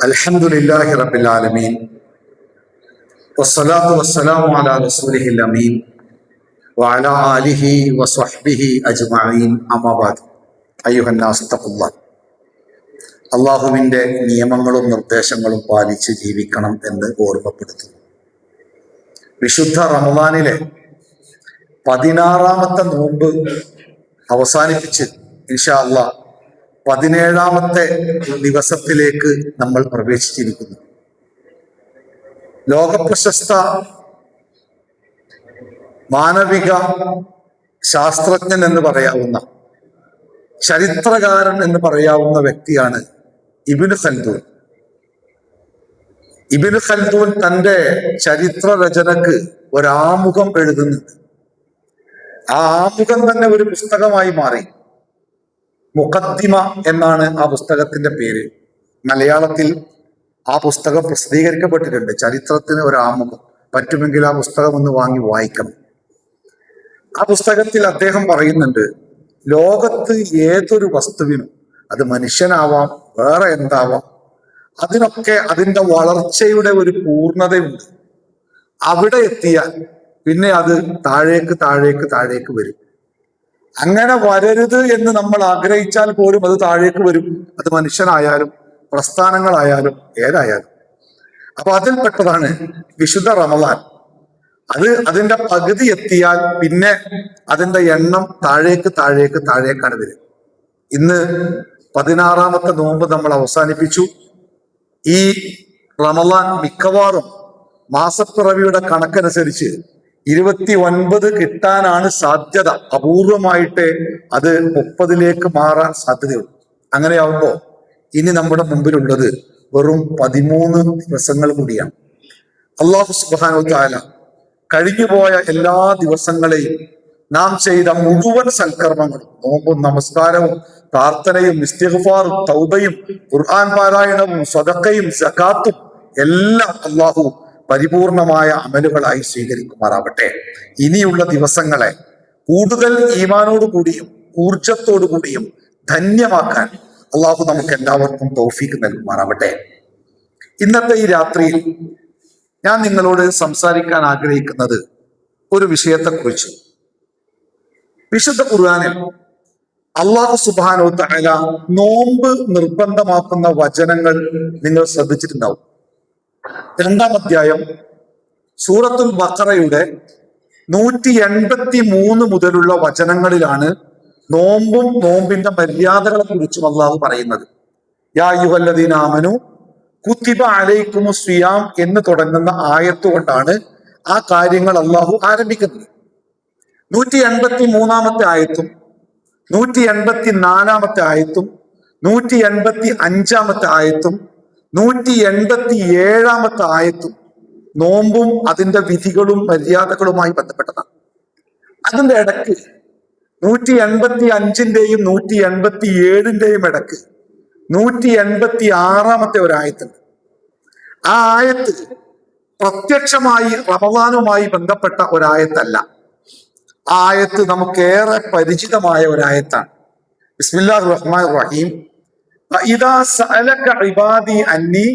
അൽഹംദുലില്ലാഹി റബ്ബിൽ ആലമീൻ വസ്സലാത്തു വസ്സലാമു അലാ റസൂലിഹിൽ അമീൻ വഅലാ ആലിഹി വസ്വഹ്ബിഹി അജ്മഈൻ അമ്മാ ബഅദ്. അയ്യുഹന്നാസ് തഖുല്ലാഹ്. അള്ളാഹുവിൻ്റെ നിയമങ്ങളും നിർദ്ദേശങ്ങളും പാലിച്ച് ജീവിക്കണം എന്ന് ഓർമ്മപ്പെടുത്തുന്നു. വിശുദ്ധ റമദാനിലെ 16ാമത്തെ നോമ്പ് അവസാനിപ്പിച്ച് ഇൻഷാ അല്ലാഹ് 17ാമത്തെ ദിവസത്തിലേക്ക് നമ്മൾ പ്രവേശിച്ചിരിക്കുന്നു. ലോകപ്രശസ്ത മാനവിക ശാസ്ത്രജ്ഞൻ എന്ന് പറയാവുന്ന, ചരിത്രകാരൻ എന്ന് പറയാവുന്ന വ്യക്തിയാണ് ഇബ്നു ഖൽദൂൻ. ഇബ്നു ഖൽദൂൻ തൻ്റെ ചരിത്ര രചനക്ക് ഒരാമുഖം എഴുതുന്നുണ്ട്. ആ ആമുഖം തന്നെ ഒരു പുസ്തകമായി മാറി. മുഖദ്ദിമ എന്നാണ് ആ പുസ്തകത്തിന്റെ പേര്. മലയാളത്തിൽ ആ പുസ്തകം പ്രസിദ്ധീകരിക്കപ്പെട്ടിട്ടുണ്ട്. ചരിത്രത്തിന് ഒരു ആമുഖം. പറ്റുമെങ്കിൽ ആ പുസ്തകം ഒന്ന് വാങ്ങി വായിക്കണം. ആ പുസ്തകത്തിൽ അദ്ദേഹം പറയുന്നുണ്ട്, ലോകത്ത് ഏതൊരു വസ്തുവിനും, അത് മനുഷ്യനാവാം, വേറെ എന്താവാം, അതിനൊക്കെ അതിൻ്റെ വളർച്ചയുടെ ഒരു പൂർണ്ണതയുണ്ട്. അവിടെ എത്തിയാൽ പിന്നെ അത് താഴേക്ക് താഴേക്ക് താഴേക്ക് വരും. അങ്ങനെ വരരുത് എന്ന് നമ്മൾ ആഗ്രഹിച്ചാൽ പോലും അത് താഴേക്ക് വരും. അത് മനുഷ്യനായാലും പ്രസ്ഥാനങ്ങളായാലും ഏതായാലും. അപ്പൊ അതിൽപ്പെട്ടതാണ് വിശുദ്ധ റമദാൻ. അത് അതിന്റെ പകുതി എത്തിയാൽ പിന്നെ അതിന്റെ എണ്ണം താഴേക്ക് താഴേക്ക് താഴേക്കാണ് വരും. ഇന്ന് 16ാമത്തെ നോമ്പ് നമ്മൾ അവസാനിപ്പിച്ചു. ഈ റമദാൻ മിക്കവാറും മാസപ്പിറവിയുടെ കണക്കനുസരിച്ച് 29 കിട്ടാനാണ് സാധ്യത. അപൂർവമായിട്ട് അത് 30ലേക്ക് മാറാൻ സാധ്യതയുള്ളൂ. അങ്ങനെയാവുമ്പോ ഇനി നമ്മുടെ മുമ്പിലുള്ളത് വെറും 13 ദിവസങ്ങൾ കൂടിയാണ്. അല്ലാഹു സുബ്ഹാനഹു വ തആല കഴിഞ്ഞുപോയ എല്ലാ ദിവസങ്ങളെയും നാം ചെയ്ത മുഴുവൻ സൽക്കർമ്മങ്ങളും, നോമ്പും നമസ്കാരവും പ്രാർത്ഥനയും ഇസ്തിഗ്ഫാറും തൗബയും ഖുർആൻ പാരായണവും സദഖയും സകാത്തും എല്ലാം അല്ലാഹു പരിപൂർണമായ അമലുകളായി സ്വീകരിക്കുമാറാവട്ടെ. ഇനിയുള്ള ദിവസങ്ങളെ കൂടുതൽ ഈമാനോടു കൂടിയും ഊർജത്തോടു കൂടിയും ധന്യമാക്കാൻ അള്ളാഹു നമുക്ക് എല്ലാവർക്കും തൗഫീക്ക് നൽകുമാറാവട്ടെ. ഇന്നത്തെ ഈ രാത്രിയിൽ ഞാൻ നിങ്ങളോട് സംസാരിക്കാൻ ആഗ്രഹിക്കുന്നത് ഒരു വിഷയത്തെക്കുറിച്ച്. വിശുദ്ധ ഖുർആനിൽ അല്ലാഹു സുബ്ഹാനഹു വ തആല നോമ്പ് നിർബന്ധമാക്കുന്ന വചനങ്ങൾ നിങ്ങൾ ശ്രദ്ധിച്ചിട്ടുണ്ടാവും. 2-ാം അധ്യായം സൂറത്തുൽ ബഖറയുടെ 183 മുതലുള്ള വചനങ്ങളിലാണ് നോമ്പും നോമ്പിന്റെ മര്യാദകളെ കുറിച്ചും അള്ളാഹു പറയുന്നത്. യാ അയ്യുഹല്ലദീന ആമനു കുതിബ അലൈക്കുമുസ് സിയാം എന്ന് തുടങ്ങുന്ന ആയത്ത് കൊണ്ടാണ് ആ കാര്യങ്ങൾ അള്ളാഹു ആരംഭിക്കുന്നത്. 183-ാമത്തെ ആയത്തും 184-ാമത്തെ ആയത്തും 185-ാമത്തെ ആയത്തും 187-ാമത്തെ ആയത്തും നോമ്പും അതിന്റെ വിധികളും മര്യാദകളുമായി ബന്ധപ്പെട്ടതാണ്. അതിന്റെ ഇടയ്ക്ക് 185-ന്റെയും 187-ന്റെയും ഇടയ്ക്ക് 186-ാമത്തെ ഒരായത്തുണ്ട്. ആ ആയത്ത് പ്രത്യക്ഷമായി റമദാനുമായി ബന്ധപ്പെട്ട ഒരായത്തല്ല. ആ ആയത്ത് നമുക്കേറെ പരിചിതമായ ഒരായത്താണ്. ബിസ്മില്ലാഹിർ റഹ്മാനിർ റഹീം. ഫഇദാ സഅലക ഇബാദി അന്നി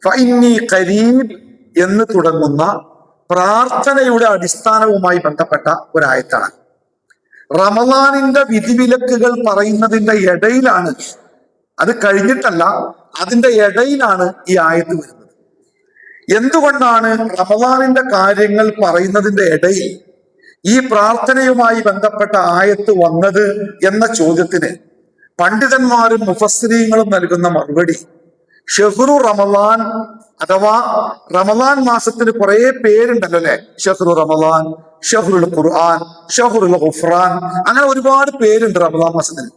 ഫഇന്നി ഖരീബ് എന്ന് തുടങ്ങുന്ന പ്രാർത്ഥനയുടെ അടിസ്ഥാനവുമായി ബന്ധപ്പെട്ട ഒരായത്താണ്. റമദാനിന്റെ വിധിവിലക്കുകൾ പറയുന്നതിന്റെ ഇടയിലാണ്, അത് കഴിഞ്ഞിട്ടല്ല, അതിന്റെ ഇടയിലാണ് ഈ ആയത്ത് വരുന്നത്. എന്തുകൊണ്ടാണ് റമദാനിന്റെ കാര്യങ്ങൾ പറയുന്നതിന്റെ ഇടയിൽ ഈ പ്രാർത്ഥനയുമായി ബന്ധപ്പെട്ട ആയത്ത് വന്നത് എന്ന ചോദ്യത്തിന് പണ്ഡിതന്മാരും മുഫസ്സിരീങ്ങളും നൽകുന്ന മറുപടി, ഷഹ്റു റമദാൻ അഥവാ റമദാൻ മാസത്തിന് കുറെ പേരുണ്ടല്ലോ അല്ലെ. ഷഹ്റു റമദാൻ, ഷഹ്റുൽ ഖുർആൻ, ഷഹ്റുൽ ഗുഫ്റാൻ, അങ്ങനെ ഒരുപാട് പേരുണ്ട് റമദാൻ മാസത്തിന്.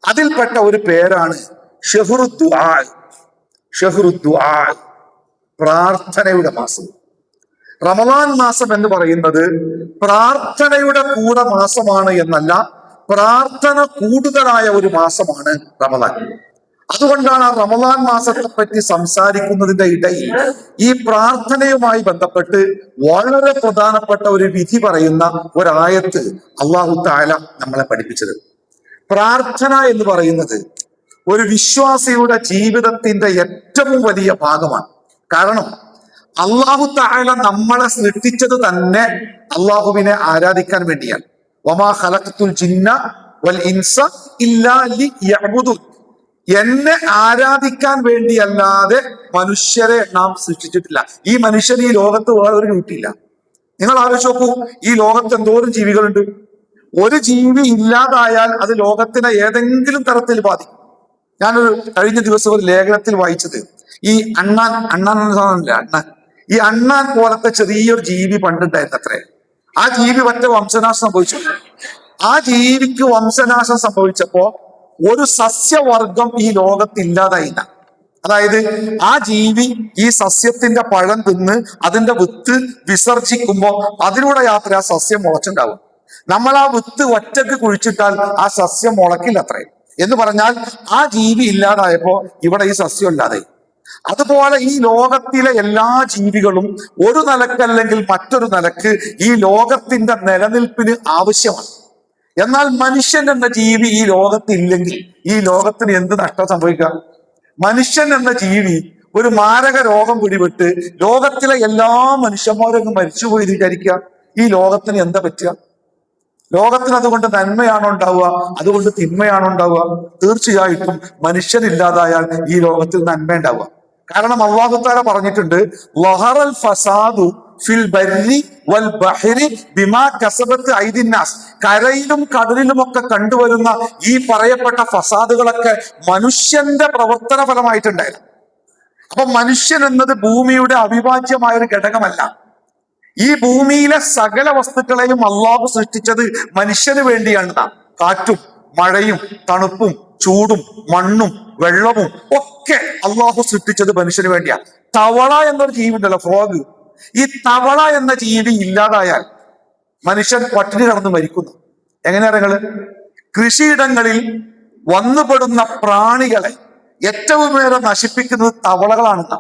അതിൽപ്പെട്ട ഒരു പേരാണ് ഷഹ്റു ദുആ. ഷഹ്റു ദുആ, പ്രാർത്ഥനയുടെ മാസം. റമദാൻ മാസം എന്ന് പറയുന്നത് പ്രാർത്ഥനയുടെ കൂടെ മാസമാണ് എന്നല്ല, പ്രാർത്ഥന കൂടുതലായ ഒരു മാസമാണ് റമദാൻ. അതുകൊണ്ടാണ് ആ റമദാൻ മാസത്തെ പറ്റി സംസാരിക്കുന്നതിന്റെ ഇടയിൽ ഈ പ്രാർത്ഥനയുമായി ബന്ധപ്പെട്ട് വളരെ പ്രധാനപ്പെട്ട ഒരു വിധി പറയുന്ന ഒരായത്ത് അല്ലാഹു തആല നമ്മളെ പഠിപ്പിച്ചത്. പ്രാർത്ഥന എന്ന് പറയുന്നത് ഒരു വിശ്വാസിയുടെ ജീവിതത്തിന്റെ ഏറ്റവും വലിയ ഭാഗമാണ്. കാരണം അള്ളാഹു തആല നമ്മളെ സൃഷ്ടിച്ചത് തന്നെ അള്ളാഹുവിനെ ആരാധിക്കാൻ വേണ്ടിയാണ്. വമാ ഖലഖ്തുൽ ജിന്ന വൽ ഇൻസ ഇല്ലാ ലിയഅ്ബുദൂൻ. എന്നെ ആരാധിക്കാൻ വേണ്ടിയല്ലാതെ മനുഷ്യരെ നാം സൃഷ്ടിച്ചിട്ടില്ല. ഈ മനുഷ്യന് ഈ ലോകത്ത് വേറൊരു ഡ്യൂട്ടിയില്ല. നിങ്ങൾ ആലോചിച്ച് നോക്കൂ, ഈ ലോകത്ത് എന്തോരം ജീവികളുണ്ട്. ഒരു ജീവി ഇല്ലാതായാൽ അത് ലോകത്തിനെ ഏതെങ്കിലും തരത്തിൽ ബാധിക്കും. ഞാനൊരു കഴിഞ്ഞ ദിവസം ഒരു ലേഖനത്തിൽ വായിച്ചത്, ഈ അണ്ണാൻ ഈ അണ്ണാൻ പോലത്തെ ചെറിയൊരു ജീവി പണ്ടുണ്ടായിരുന്നത്രേ. ആ ജീവി ഒറ്റ വംശനാശം സംഭവിച്ചു. ആ ജീവിക്ക് വംശനാശം സംഭവിച്ചപ്പോ ഒരു സസ്യവർഗം ഈ ലോകത്ത് ഇല്ലാതായില്ല. അതായത് ആ ജീവി ഈ സസ്യത്തിന്റെ പഴം തിന്ന് അതിന്റെ വിത്ത് വിസർജിക്കുമ്പോ അതിലൂടെ യാത്ര ആ സസ്യം മുളച്ചുണ്ടാവും. നമ്മൾ ആ വിത്ത് ഒറ്റക്ക് കുഴിച്ചിട്ടാൽ ആ സസ്യം മുളക്കില്ല അത്രേ. എന്ന് പറഞ്ഞാൽ ആ ജീവി ഇല്ലാതായപ്പോ ഇവിടെ ഈ സസ്യം ഇല്ലാതായി. അതുപോലെ ഈ ലോകത്തിലെ എല്ലാ ജീവികളും ഒരു നിലക്കല്ലെങ്കിൽ മറ്റൊരു നിലക്ക് ഈ ലോകത്തിന്റെ നിലനിൽപ്പിന് ആവശ്യമാണ്. എന്നാൽ മനുഷ്യൻ എന്ന ജീവി ഈ ലോകത്ത് ഇല്ലെങ്കിൽ ഈ ലോകത്തിന് എന്ത് നഷ്ടം സംഭവിക്കാം? മനുഷ്യൻ എന്ന ജീവി ഒരു മാരക രോഗം പിടിപെട്ട് ലോകത്തിലെ എല്ലാ മനുഷ്യന്മാരും മരിച്ചുപോയി വിചാരിക്കുക, ഈ ലോകത്തിന് എന്താ പറ്റുക? ലോകത്തിന് അതുകൊണ്ട് നന്മയാണോ ഉണ്ടാവുക? അതുകൊണ്ട് തിന്മയാണോ ഉണ്ടാവുക? തീർച്ചയായിട്ടും മനുഷ്യനില്ലാതായാൽ ഈ ലോകത്തിൽ നന്മ ഉണ്ടാവുക. കാരണം അല്ലാഹു തആല പറഞ്ഞിട്ടുണ്ട്, ലഹറൽ ഫസാദു ഫിൽ ബർരി വൽ ബഹരി ബിമാ കസബത്ത് ഐദിൻ നാസ്. കരയിലും കടലിലും ഒക്കെ കണ്ടുവരുന്ന ഈ പറയപ്പെട്ട ഫസാദുകളൊക്കെ മനുഷ്യന്റെ പ്രവർത്തന ഫലമായിട്ടുണ്ടായിരുന്നു. അപ്പൊ മനുഷ്യൻ എന്നത് ഭൂമിയുടെ അവിഭാജ്യമായ ഒരു ഘടകമല്ല. ഈ ഭൂമിയിലെ സകല വസ്തുക്കളെയും അള്ളാഹു സൃഷ്ടിച്ചത് മനുഷ്യന് വേണ്ടിയാണ്. കാറ്റും മഴയും തണുപ്പും ചൂടും മണ്ണും വെള്ളവും ഒക്കെ അള്ളാഹു സൃഷ്ടിച്ചത് മനുഷ്യന് വേണ്ടിയാണ്. തവള എന്നൊരു ജീവി ഉണ്ടല്ലോ, ഫ്രോഗ്. ഈ തവള എന്ന ജീവി ഇല്ലാതായാൽ മനുഷ്യൻ പട്ടിണി കിടന്ന് മരിക്കുന്നു. എങ്ങനെയാ നിങ്ങള്? കൃഷിയിടങ്ങളിൽ വന്നുപെടുന്ന പ്രാണികളെ ഏറ്റവും ഏറെ നശിപ്പിക്കുന്നത് തവളകളാണെന്ന്.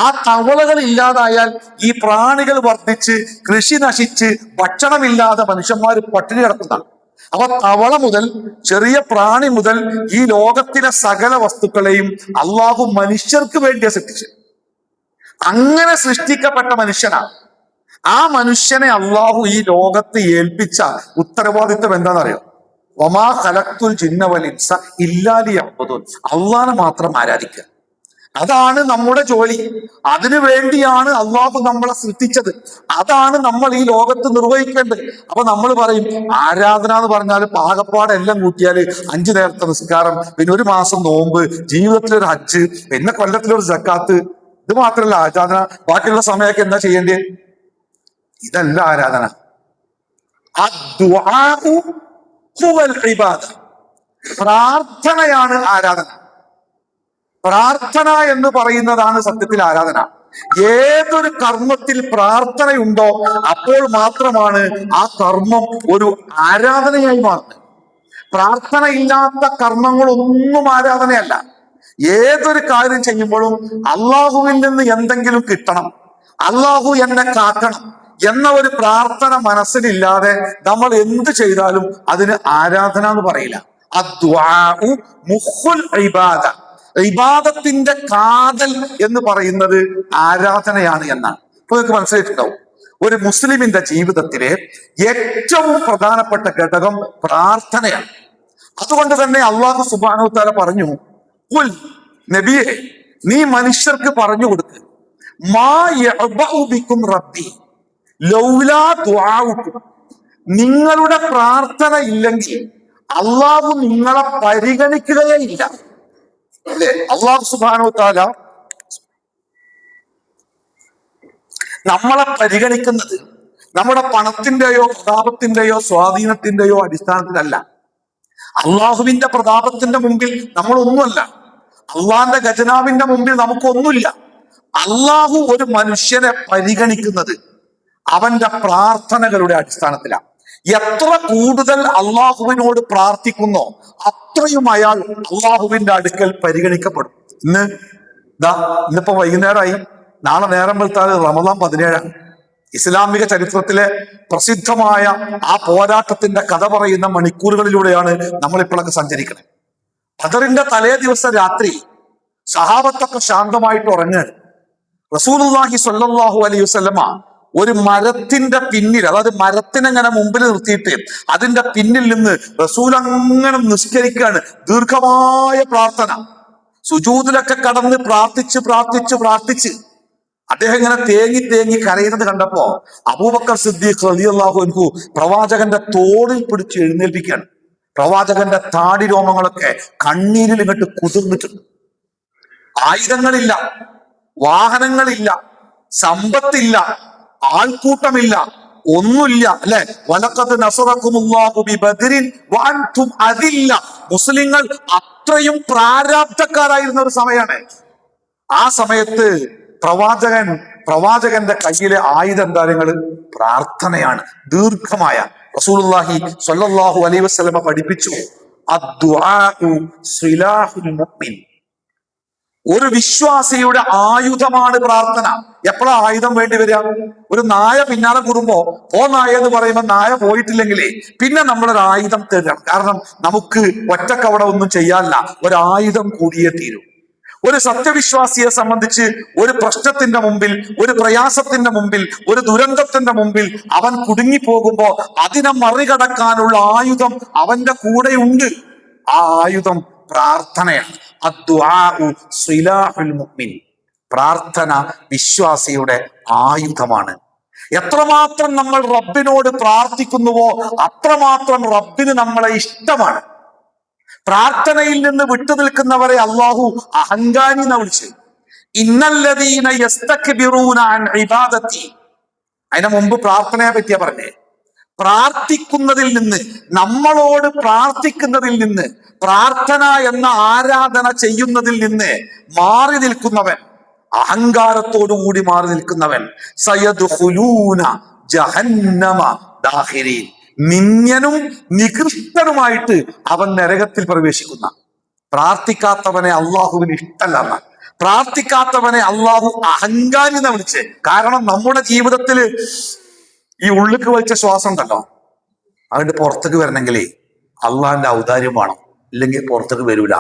ആ തവളകൾ ഇല്ലാതായാൽ ഈ പ്രാണികൾ വർദ്ധിച്ച് കൃഷി നശിച്ച് ഭക്ഷണമില്ലാതെ മനുഷ്യന്മാർ പട്ടിണി കിടക്കുന്നതാണ്. അപ്പൊ തവള മുതൽ ചെറിയ പ്രാണി മുതൽ ഈ ലോകത്തിലെ സകല വസ്തുക്കളെയും അള്ളാഹു മനുഷ്യർക്ക് വേണ്ടിയാ സൃഷ്ടിച്ചു. അങ്ങനെ സൃഷ്ടിക്കപ്പെട്ട മനുഷ്യനാണ്. ആ മനുഷ്യനെ അള്ളാഹു ഈ ലോകത്ത് ഏൽപ്പിച്ച ഉത്തരവാദിത്വം എന്താണെന്നറിയോ? വമാ ഖലഖ്തുൽ ജിന്ന വൽ ഇൻസ ഇല്ലാ ലിയഅ്ബുദൂൻ. അള്ളാഹനെ മാത്രം ആരാധിക്കുക, അതാണ് നമ്മുടെ ജോലി. അതിനു വേണ്ടിയാണ് അള്ളാഹു നമ്മളെ സൃഷ്ടിച്ചത്. അതാണ് നമ്മൾ ഈ ലോകത്ത് നിർവഹിക്കേണ്ടത്. അപ്പൊ നമ്മൾ പറയും ആരാധന എന്ന് പറഞ്ഞാൽ പാകപ്പാടെ എല്ലാം കൂട്ടിയാല് 5 നേരത്തെ നിസ്കാരം, പിന്നെ 1 മാസം നോമ്പ്, ജീവിതത്തിലൊരു ഹജ്ജ്, പിന്നെ കൊല്ലത്തിലൊരു സക്കാത്ത്. ഇത് മാത്രമല്ല ആരാധന. ബാക്കിയുള്ള സമയമൊക്കെ എന്താ ചെയ്യേണ്ടത്? ഇതല്ല ആരാധന. അദ്ദുആഉ ഹുവൽ ഇബാദ. പ്രാർത്ഥനയാണ് ആരാധന. പ്രാർത്ഥന എന്ന് പറയുന്നതാണ് സത്യത്തിൽ ആരാധന. ഏതൊരു കർമ്മത്തിൽ പ്രാർത്ഥനയുണ്ടോ അപ്പോൾ മാത്രമാണ് ആ കർമ്മം ഒരു ആരാധനയായി മാറുന്നത്. പ്രാർത്ഥന ഇല്ലാത്ത കർമ്മങ്ങളൊന്നും ആരാധനയല്ല. ഏതൊരു കാര്യം ചെയ്യുമ്പോഴും അള്ളാഹുവിൽ നിന്ന് എന്തെങ്കിലും കിട്ടണം, അള്ളാഹു എന്നെ കാക്കണം എന്ന ഒരു പ്രാർത്ഥന മനസ്സിലില്ലാതെ നമ്മൾ എന്ത് ചെയ്താലും അതിന് ആരാധന എന്ന് പറയില്ല. അദ്ദുആഉ മുഖുൽ ഇബാദ. ഇബാദത്തിന്റെ കാതൽ എന്ന് പറയുന്നത് ആരാധനയാണ് എന്നാണ്. ഇപ്പൊ നിങ്ങൾക്ക് മനസ്സിലായിട്ടുണ്ടാവും, ഒരു മുസ്ലിമിന്റെ ജീവിതത്തിലെ ഏറ്റവും പ്രധാനപ്പെട്ട ഘടകം പ്രാർത്ഥനയാണ്. അതുകൊണ്ട് തന്നെ അല്ലാഹു സുബ്ഹാനഹു വ തആല പറഞ്ഞു, ഖുൽ നബിയെ നീ മനുഷ്യർക്ക് പറഞ്ഞു കൊടുക്ക്, മാ യഅബഉ ബിക്കും റബ്ബി ലൗലാ ദുആഉക്കും. നിങ്ങളുടെ പ്രാർത്ഥന ഇല്ലെങ്കിൽ അള്ളാഹു നിങ്ങളെ പരിഗണിക്കുകയേ ഇല്ല. അല്ലേ? അല്ലാഹു സുബ്ഹാനഹു വ തആല നമ്മളെ പരിഗണിക്കുന്നത് നമ്മുടെ പണത്തിന്റെയോ പ്രതാപത്തിന്റെയോ സ്വാധീനത്തിന്റെയോ അടിസ്ഥാനത്തിലല്ല. അള്ളാഹുവിന്റെ പ്രതാപത്തിന്റെ മുമ്പിൽ നമ്മളൊന്നുമല്ല. അള്ളാഹിന്റെ ഖജനാവിന്റെ മുമ്പിൽ നമുക്കൊന്നുമില്ല. അള്ളാഹു ഒരു മനുഷ്യനെ പരിഗണിക്കുന്നത് അവന്റെ പ്രാർത്ഥനകളുടെ അടിസ്ഥാനത്തിലാണ്. എത്ര കൂടുതൽ അള്ളാഹുവിനോട് പ്രാർത്ഥിക്കുന്നോ അത്രയും അയാൾ അള്ളാഹുവിന്റെ അടുക്കൽ പരിഗണിക്കപ്പെടും. ഇന്നിപ്പോ വൈകുന്നേരമായി, നാളെ നേരം വെളുത്താൽ റമദാൻ 17. ഇസ്ലാമിക ചരിത്രത്തിലെ പ്രസിദ്ധമായ ആ പോരാട്ടത്തിന്റെ കഥ പറയുന്ന മണിക്കൂറുകളിലൂടെയാണ് നമ്മളിപ്പോഴൊക്കെ സഞ്ചരിക്കുന്നത്. ബദറിന്റെ തലേ ദിവസം രാത്രി സഹാബത്തൊക്കെ ശാന്തമായിട്ട് ഉറങ്ങാണ്. റസൂലുള്ളാഹി സ്വല്ലല്ലാഹു അലൈഹി വസല്ലമ ഒരു മരത്തിന്റെ പിന്നിൽ, അതായത് മരത്തിനെങ്ങനെ മുമ്പിൽ നിർത്തിയിട്ട് അതിന്റെ പിന്നിൽ നിന്ന് റസൂൽ അങ്ങനെ നിസ്കരിക്കാണ്. ദീർഘമായ പ്രാർത്ഥന, സുജൂദിലൊക്കെ കടന്ന് പ്രാർത്ഥിച്ച് പ്രാർത്ഥിച്ച് പ്രാർത്ഥിച്ച് അദ്ദേഹം ഇങ്ങനെ തേങ്ങി തേങ്ങി കരയുന്നത് കണ്ടപ്പോ അബൂബക്കർ സിദ്ദീഖ് റളിയല്ലാഹു അൻഹു പ്രവാചകന്റെ തോളിൽ പിടിച്ച് എഴുന്നേൽപ്പിക്കുകയാണ്. പ്രവാചകന്റെ താടി രോമങ്ങളൊക്കെ കണ്ണീരിൽ ഇങ്ങോട്ട് കുതിർന്നിട്ടുണ്ട്. ആയുധങ്ങളില്ല, വാഹനങ്ങളില്ല, സമ്പത്തില്ല, ആൾക്കൂട്ടമില്ല, ഒന്നുമില്ല, അല്ലെ? വലഖദ് നസറകുമുല്ലാഹു ബിബദ്രിൻ വഅൻതും അദില്ല. മുസ്ലിങ്ങൾ അത്രയും പ്രാരാബ്ധക്കാരായിരുന്ന ഒരു സമയമാണ്. ആ സമയത്ത് പ്രവാചകന്റെ കയ്യിലെ ആയുധം എന്താ? പ്രാർത്ഥനയാണ്, ദീർഘമായ. റസൂലുള്ളാഹി സ്വല്ലല്ലാഹു അലൈഹി വസല്ലമ പഠിപ്പിച്ചു, അദ്ദുആഉ സിലാഹുൽ മുഅ്മിൻ. ഒരു വിശ്വാസിയുടെ ആയുധമാണ് പ്രാർത്ഥന. എപ്പോഴാ ആയുധം വേണ്ടി വരിക? ഒരു നായ പിന്നാലെ കൂടുമ്പോ നായ എന്ന് പറയുമ്പോൾ നായ പോയിട്ടില്ലെങ്കിലേ പിന്നെ നമ്മളൊരു ആയുധം തരണം. കാരണം നമുക്ക് ഒറ്റക്കവിടെ ഒന്നും ചെയ്യാനില്ല, ഒരു ആയുധം കൂടിയേ തീരും. ഒരു സത്യവിശ്വാസിയെ സംബന്ധിച്ച് ഒരു പ്രശ്നത്തിന്റെ മുമ്പിൽ, ഒരു പ്രയാസത്തിന്റെ മുമ്പിൽ, ഒരു ദുരന്തത്തിന്റെ മുമ്പിൽ അവൻ കുടുങ്ങിപ്പോകുമ്പോ അതിനെ മറികടക്കാനുള്ള ആയുധം അവന്റെ കൂടെയുണ്ട്. ആ ആയുധം പ്രാർത്ഥനയാണ്. അദ്ദുആഉ സിലാഹുൽ മുഅ്മിൻ. പ്രാർത്ഥന വിശ്വാസിയുടെ ആയുധമാണ്. എത്രമാത്രം നമ്മൾ റബ്ബിനോട് പ്രാർത്ഥിക്കുന്നുവോ അത്രമാത്രം റബ്ബിന് നമ്മളെ ഇഷ്ടമാണ്. പ്രാർത്ഥനയിൽ നിന്ന് വിട്ടുനിൽക്കുന്നവരെ അല്ലാഹു അഹങ്കാരി എന്ന് വിളിച്ചു. ഇന്നല്ലദീന യസ്തക്ബിറൂന അൻ ഇബാദത്തി. അതിന് മുമ്പ് പ്രാർത്ഥനയെ പറ്റിയാ പറഞ്ഞേ. പ്രാർത്ഥിക്കുന്നതിൽ നിന്ന്, നമ്മളോട് പ്രാർത്ഥിക്കുന്നതിൽ നിന്ന്, പ്രാർത്ഥന എന്ന ആരാധന ചെയ്യുന്നതിൽ നിന്ന് മാറി നിൽക്കുന്നവൻ, അഹങ്കാരത്തോടുകൂടി മാറി നിൽക്കുന്നവൻ, സയദ്ഖുലൂന ജഹന്നമ ദാഖിരീൻ. നിന്യനും നികൃഷ്ടനുമായിട്ട് അവൻ നരകത്തിൽ പ്രവേശിക്കുന്ന. പ്രാർത്ഥിക്കാത്തവനെ അള്ളാഹുവിന് ഇഷ്ടമല്ല. പ്രാർത്ഥിക്കാത്തവനെ അള്ളാഹു അഹങ്കാരി എന്ന് വിളിച്ച്. കാരണം നമ്മുടെ ജീവിതത്തില് ഈ ഉള്ളിക്ക് വലിച്ച ശ്വാസം ഉണ്ടല്ലോ, അതിന്റെ പുറത്തേക്ക് വരണമെങ്കിലേ അള്ളാഹിന്റെ ഔദാര്യം വേണം, ഇല്ലെങ്കിൽ പുറത്തേക്ക് വരൂല.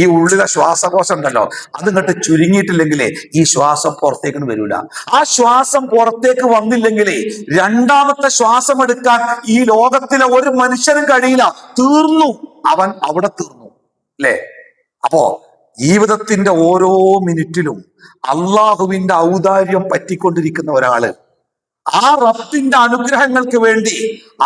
ഈ ഉള്ളിലെ ശ്വാസകോശം ഉണ്ടല്ലോ, അതിങ്ങോട്ട് ചുരുങ്ങിയിട്ടില്ലെങ്കിലേ ഈ ശ്വാസം പുറത്തേക്ക് വരൂല. ആ ശ്വാസം പുറത്തേക്ക് വന്നില്ലെങ്കിലേ രണ്ടാമത്തെ ശ്വാസം എടുക്കാൻ ഈ ലോകത്തിലെ ഒരു മനുഷ്യനും കഴിയില്ല. തീർന്നു, അവൻ അവിടെ തീർന്നു, അല്ലേ? അപ്പോ ജീവിതത്തിന്റെ ഓരോ മിനിറ്റിലും അള്ളാഹുവിന്റെ ഔദാര്യം പറ്റിക്കൊണ്ടിരിക്കുന്ന ഒരാള് ആ റബ്ബിന്റെ അനുഗ്രഹങ്ങൾക്ക് വേണ്ടി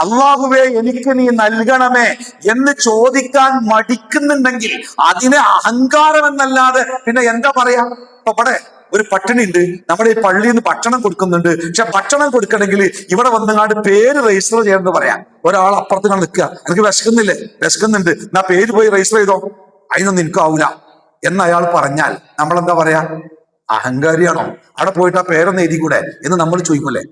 അള്ളാഹുവേ എനിക്ക് നീ നൽകണമേ എന്ന് ചോദിക്കാൻ മടിക്കുന്നുണ്ടെങ്കിൽ അതിനെ അഹങ്കാരം എന്നല്ലാതെ പിന്നെ എന്താ പറയാ? ഇപ്പൊ ഇവിടെ ഒരു പട്ടിണി ഉണ്ട്, നമ്മുടെ ഈ പള്ളിയിൽ നിന്ന് ഭക്ഷണം കൊടുക്കുന്നുണ്ട്. പക്ഷെ ഭക്ഷണം കൊടുക്കണമെങ്കിൽ ഇവിടെ വന്നങ്ങാണ്ട് പേര് രജിസ്റ്റർ ചെയ്യണമെന്ന് പറയാം. ഒരാൾ അപ്പുറത്ത് കണ്ട് നിൽക്കുക, എനിക്ക് വിശക്കുന്നില്ലേ? വിശക്കുന്നുണ്ട്, എന്നാ പേര് പോയി രജിസ്റ്റർ ചെയ്തോ, അതിനൊന്നും എനിക്കാവൂല എന്ന് അയാൾ പറഞ്ഞാൽ നമ്മളെന്താ പറയാ? അഹങ്കാരിയാണോ? അവിടെ പോയിട്ട് ആ പേരൊന്ന് എഴുതി കൂടെ എന്ന് നമ്മൾ ചോദിക്കൂലേ?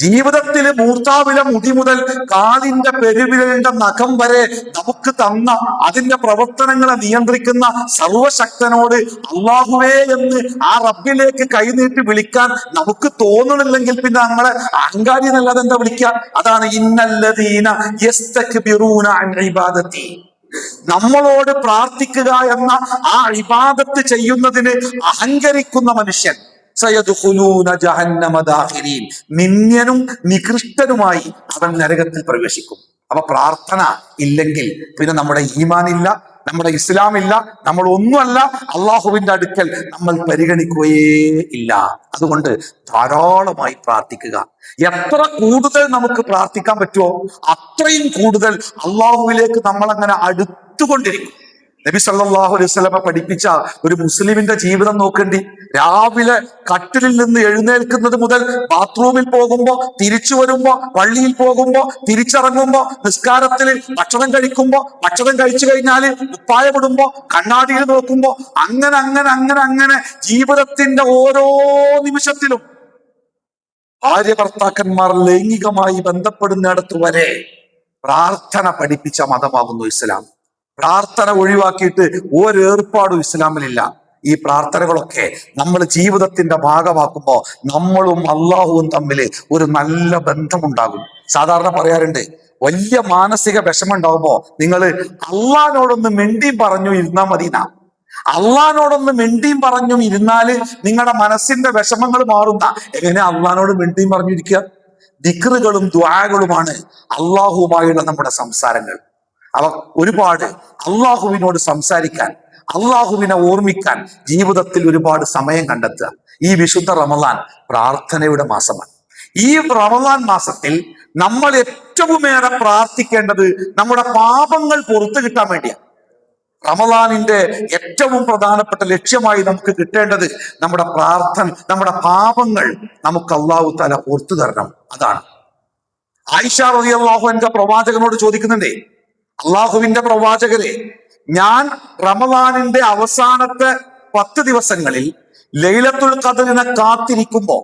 ജീവിതത്തില് മൂർത്താവിലെ മുടി മുതൽ കാലിന്റെ പെരുവിരലിന്റെ നഖം വരെ നമുക്ക് തന്ന, അതിന്റെ പ്രവർത്തനങ്ങളെ നിയന്ത്രിക്കുന്ന സർവശക്തനോട് അള്ളാഹുവേ എന്ന് ആ റബ്ബിലേക്ക് കൈനീട്ടി വിളിക്കാൻ നമുക്ക് തോന്നണില്ലെങ്കിൽ പിന്നെ നമ്മളെ അഹങ്കാരി എന്നല്ലാതെ എന്താ വിളിക്കുക? അതാണ് ഇന്നല്ലദീന യസ്തക്ബിറൂന അൻ ഇബാദത്തി. നമ്മളോട് പ്രാർത്ഥിക്കുക എന്ന ആ ഇബാദത്ത് ചെയ്യുന്നതിന് അഹങ്കരിക്കുന്ന മനുഷ്യൻ സയദ്ഖുലൂന ജഹന്നമ ദാഖിരീൻ. നിന്യനും നികൃഷ്ടനുമായി അവൻ നരകത്തിൽ പ്രവേശിക്കും. അപ്പൊ പ്രാർത്ഥന ഇല്ലെങ്കിൽ പിന്നെ നമ്മുടെ ഈമാനില്ല, നമ്മുടെ ഇസ്ലാം ഇല്ല, നമ്മൾ ഒന്നുമല്ല. അള്ളാഹുവിന്റെ അടുക്കൽ നമ്മൾ പരിഗണിക്കുകയേ ഇല്ല. അതുകൊണ്ട് ധാരാളമായി പ്രാർത്ഥിക്കുക. എത്ര കൂടുതൽ നമുക്ക് പ്രാർത്ഥിക്കാൻ പറ്റുമോ അത്രയും കൂടുതൽ അള്ളാഹുവിലേക്ക് നമ്മൾ അങ്ങനെ അടുത്തുകൊണ്ടിരിക്കും. നബി സല്ലല്ലാഹു അലൈഹി വസല്ലമ പഠിപ്പിച്ച ഒരു മുസ്ലിമിന്റെ ജീവിതം നോക്കേണ്ടി. രാവിലെ കട്ടിലിൽ നിന്ന് എഴുന്നേൽക്കുന്നത് മുതൽ ബാത്റൂമിൽ പോകുമ്പോ, തിരിച്ചു വരുമ്പോ, പള്ളിയിൽ പോകുമ്പോ, തിരിച്ചിറങ്ങുമ്പോ, നിസ്കാരത്തിൽ, ഭക്ഷണം കഴിക്കുമ്പോ, ഭക്ഷണം കഴിച്ചു കഴിഞ്ഞാല് ഉപ്പായപ്പെടുമ്പോ, കണ്ണാടിയിൽ നോക്കുമ്പോ, അങ്ങനെ അങ്ങനെ അങ്ങനെ അങ്ങനെ ജീവിതത്തിന്റെ ഓരോ നിമിഷത്തിലും ഭാര്യ ഭർത്താക്കന്മാർ ലൈംഗികമായി ബന്ധപ്പെടുന്നിടത്ത് വരെ പ്രാർത്ഥന പഠിപ്പിച്ച മതമാകുന്നു ഇസ്ലാം. പ്രാർത്ഥന ഒഴിവാക്കിയിട്ട് ഒരേർപ്പാടും ഇസ്ലാമിലില്ല. ഈ പ്രാർത്ഥനകളൊക്കെ നമ്മൾ ജീവിതത്തിന്റെ ഭാഗമാക്കുമ്പോൾ നമ്മളും അള്ളാഹുവും തമ്മിൽ ഒരു നല്ല ബന്ധമുണ്ടാകും. സാധാരണ പറയാറുണ്ട്, വലിയ മാനസിക വിഷമം ഉണ്ടാവുമ്പോ നിങ്ങൾ അള്ളാഹിനോടൊന്ന് മിണ്ടിയും പറഞ്ഞു ഇരുന്നാൽ മതിനാ. അള്ളാഹിനോടൊന്ന് മിണ്ടിയും പറഞ്ഞും ഇരുന്നാല് നിങ്ങളുടെ മനസ്സിന്റെ വിഷമങ്ങൾ മാറുന്ന. എങ്ങനെ അള്ളാഹിനോട് മിണ്ടിയും പറഞ്ഞിരിക്കുക? ദിക്റുകളും ദുആകളുമാണ് അള്ളാഹുവുമായുള്ള നമ്മുടെ സംസാരങ്ങൾ. അവ ഒരുപാട് അള്ളാഹുവിനോട് സംസാരിക്കാൻ, അള്ളാഹുവിനെ ഓർമ്മിക്കാൻ ജീവിതത്തിൽ ഒരുപാട് സമയം കണ്ടെത്തുക. ഈ വിശുദ്ധ റമദാൻ പ്രാർത്ഥനയുടെ മാസമാണ്. ഈ റമദാൻ മാസത്തിൽ നമ്മൾ ഏറ്റവുമേറെ പ്രാർത്ഥിക്കേണ്ടത് നമ്മുടെ പാപങ്ങൾ പുറത്തു കിട്ടാൻ വേണ്ടിയാണ്. റമദാനിന്റെ ഏറ്റവും പ്രധാനപ്പെട്ട ലക്ഷ്യമായി നമുക്ക് കിട്ടേണ്ടത് നമ്മുടെ പ്രാർത്ഥന, നമ്മുടെ പാപങ്ങൾ നമുക്ക് അള്ളാഹു തആല പുറത്തു തരണം. അതാണ്. ആയിഷ റളിയല്ലാഹു അൻഹ പ്രവാചകനോട് ചോദിക്കുന്നുണ്ടേ, അള്ളാഹുവിന്റെ പ്രവാചകരെ, ഞാൻ റമദാനിന്റെ അവസാനത്തെ 10 ദിവസങ്ങളിൽ ലൈലത്തുൽ ഖദറിനെ കാത്തിരിക്കുമ്പോ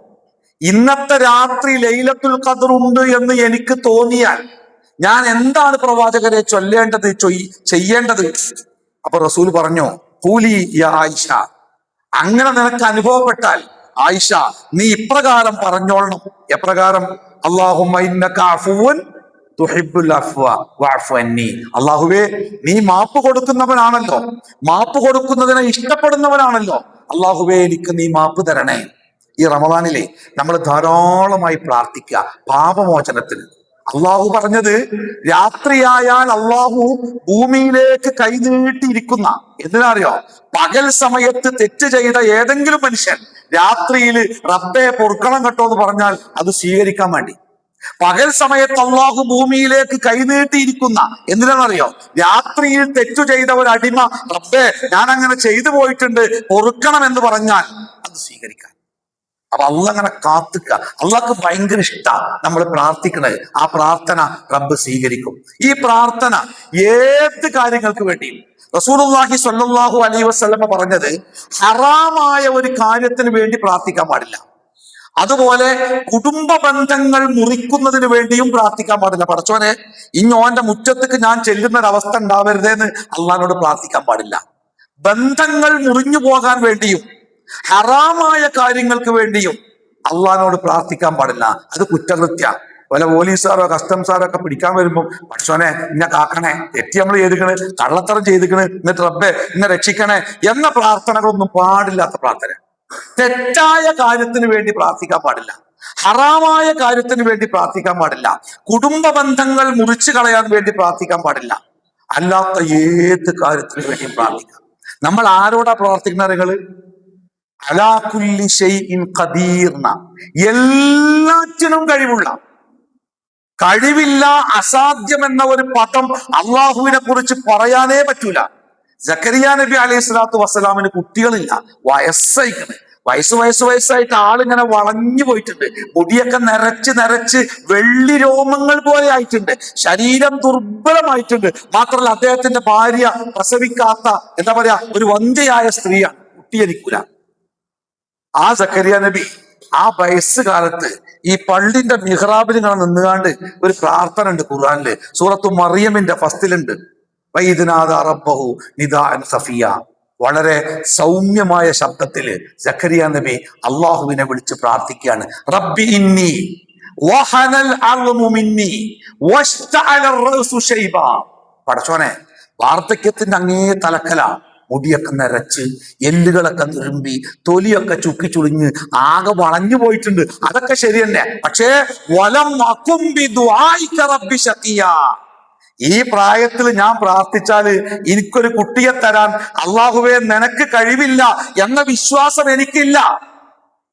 ഇന്നത്തെ രാത്രി ലൈലത്തുൽ ഖദർ ഉണ്ട് എന്ന് എനിക്ക് തോന്നിയാൽ ഞാൻ എന്താണ് പ്രവാചകരെ ചൊല്ലേണ്ടത്, ചെയ്യേണ്ടത്? അപ്പൊ റസൂൽ പറഞ്ഞു, ഖൂലി യാ ആയിഷ, അങ്ങനെ നിനക്ക് അനുഭവപ്പെട്ടാൽ ആയിഷ നീ ഇപ്രകാരം പറഞ്ഞോളണം. എപ്രകാരം? അല്ലാഹുമ്മ ഇന്നക അഫുവ്വുൻ തുഹിബ്ബുൽ അഫ്വ വഅഫു അന്നി. അല്ലാഹുവേ, നീ മാപ്പ് കൊടുക്കുന്നവനാണല്ലോ, മാപ്പ് കൊടുക്കുന്നതിനെ ഇഷ്ടപ്പെടുന്നവനാണല്ലോ. അല്ലാഹുവേ, എനിക്ക് നീ മാപ്പ് തരണേ. ഈ റമദാനിലെ നമ്മൾ ധാരാളമായി പ്രാർത്ഥിക്കുക പാപമോചനത്തിന്. അള്ളാഹു പറഞ്ഞത്, രാത്രിയായാൽ അള്ളാഹു ഭൂമിയിലേക്ക് കൈനീട്ടിയിരിക്കുന്ന. എന്തിനറിയോ? പകൽ സമയത്ത് തെറ്റ് ചെയ്ത ഏതെങ്കിലും മനുഷ്യൻ രാത്രിയിൽ റബ്ബേ പൊറുക്കണം കേട്ടോ എന്ന് പറഞ്ഞാൽ അത് സ്വീകരിക്കാൻ വേണ്ടി പകൽ സമയത്ത് അള്ളാഹു ഭൂമിയിലേക്ക് കൈനീട്ടിയിരിക്കുന്ന. എന്തിനാണെന്നറിയോ? രാത്രിയിൽ തെറ്റു ചെയ്ത ഒരു അടിമ റബ്ബേ ഞാൻ അങ്ങനെ ചെയ്തു പോയിട്ടുണ്ട് പൊറുക്കണം എന്ന് പറഞ്ഞാൽ അത് സ്വീകരിക്കാൻ. അപ്പൊ അള്ളാഹ് അങ്ങനെ കാത്തുക. അള്ളാഹ്ക്ക് ഭയങ്കര ഇഷ്ടമാണ് നമ്മൾ പ്രാർത്ഥിക്കുന്നത്. ആ പ്രാർത്ഥന റബ്ബ് സ്വീകരിക്കും. ഈ പ്രാർത്ഥന ഏത് കാര്യങ്ങൾക്ക് വേണ്ടിയും റസൂലുള്ളാഹി സ്വല്ലല്ലാഹു അലൈഹി വസല്ലമ പറഞ്ഞത്, ഹറാമായ ഒരു കാര്യത്തിന് വേണ്ടി പ്രാർത്ഥിക്കാൻ പാടില്ല. അതുപോലെ കുടുംബ ബന്ധങ്ങൾ മുറിക്കുന്നതിന് വേണ്ടിയും പ്രാർത്ഥിക്കാൻ പാടില്ല. പടച്ചോനെ, ഇഞ്ഞോന്റെ മുറ്റത്തേക്ക് ഞാൻ ചെല്ലുന്ന ഒരവസ്ഥ ഉണ്ടാവരുതേന്ന് അള്ളാഹിനോട് പ്രാർത്ഥിക്കാൻ പാടില്ല. ബന്ധങ്ങൾ മുറിഞ്ഞു പോകാൻ വേണ്ടിയും ഹറാമായ കാര്യങ്ങൾക്ക് വേണ്ടിയും അള്ളാഹിനോട് പ്രാർത്ഥിക്കാൻ പാടില്ല. അത് കുറ്റകൃത്യ. വല്ല പോലീസുകാരോ കസ്റ്റംസാരോ ഒക്കെ പിടിക്കാൻ വരുമ്പോ, പടച്ചോനെ ഇന്നെ കാക്കണേ, തെറ്റി നമ്മൾ ചെയ്തിക്കണ്, കള്ളത്തരം ചെയ്തിക്കണ്, എന്നിട്ട് റബ്ബേ ഇന്നെ രക്ഷിക്കണേ എന്ന പ്രാർത്ഥനകളൊന്നും പാടില്ലാത്ത പ്രാർത്ഥന. തെറ്റായ കാര്യത്തിന് വേണ്ടി പ്രാർത്ഥിക്കാൻ പാടില്ല, ഹറാമായ കാര്യത്തിന് വേണ്ടി പ്രാർത്ഥിക്കാൻ പാടില്ല, കുടുംബ ബന്ധങ്ങൾ മുറിച്ചു കളയാൻ വേണ്ടി പ്രാർത്ഥിക്കാൻ പാടില്ല. അല്ലാത്ത ഏത് കാര്യത്തിന് വേണ്ടിയും പ്രാർത്ഥിക്കാം. നമ്മൾ ആരോടാ പ്രാർത്ഥിക്കുന്ന നിങ്ങള്? അലാ കുല്ലി ഷൈഇൻ ഖദീർന, എല്ലാറ്റിനും കഴിവുള്ള. കഴിവില്ല, അസാധ്യം എന്ന ഒരു പദം അള്ളാഹുവിനെ കുറിച്ച് പറയാനേ പറ്റൂല. സക്കരിയ നബി അലൈഹി സ്വലാത്തു വസ്സലാമിന് കുട്ടികളില്ല, വയസ്സായിക്കണ്. വയസ്സായിട്ട് ആളിങ്ങനെ വളഞ്ഞു പോയിട്ടുണ്ട്, മുടിയൊക്കെ നരച്ച് വെള്ളി രോമങ്ങൾ പോലെ ആയിട്ടുണ്ട്, ശരീരം ദുർബലമായിട്ടുണ്ട്. മാത്രമല്ല അദ്ദേഹത്തിന്റെ ഭാര്യ പ്രസവിക്കാത്ത, എന്താ പറയാ, ഒരു വന്ധ്യയായ സ്ത്രീയാണ്, കുട്ടിയനിക്കൂല. ആ സക്കരിയ നബി ആ വയസ്സുകാലത്ത് ഈ പള്ളിന്റെ മിഹ്റാബിൽ ഇങ്ങനെ നിന്നുകാണ്ട് ഒരു പ്രാർത്ഥന ഉണ്ട് ഖുർആനില്. സൂറത്തു മറിയമിന്റെ ഫസ്റ്റിലുണ്ട്, വൈദ്നാദ റബ്ബഹു നിദാഅൻ ഖഫിയ. വളരെ സൗമ്യമായ ശബ്ദത്തില് സക്കരിയ നബി അള്ളാഹുവിനെ വിളിച്ച് പ്രാർത്ഥിക്കുകയാണ്. റബ്ബി ഇന്നി വഹനൽ അൽമു മിന്നി വസ്തഅല റഅസു ശൈബ. പടച്ചോനെ, വാർദ്ധക്യത്തിന്റെ അങ്ങേ തലക്കല, മുടിയൊക്കെ നരച്ച് എല്ലുകളൊക്കെ നിരുമ്പി തൊലിയൊക്കെ ചുക്കി ചുളിഞ്ഞ് ആകെ വളഞ്ഞു പോയിട്ടുണ്ട്. അതൊക്കെ ശരി തന്നെ. പക്ഷേ വലം അകുംബി ദുആഇക റബ്ബി ശഖിയ, ഈ പ്രായത്തിൽ ഞാൻ പ്രാർത്ഥിച്ചാല് എനിക്കൊരു കുട്ടിയെ തരാൻ അള്ളാഹുവേ നിനക്ക് കഴിവില്ല എന്ന വിശ്വാസം എനിക്കില്ല.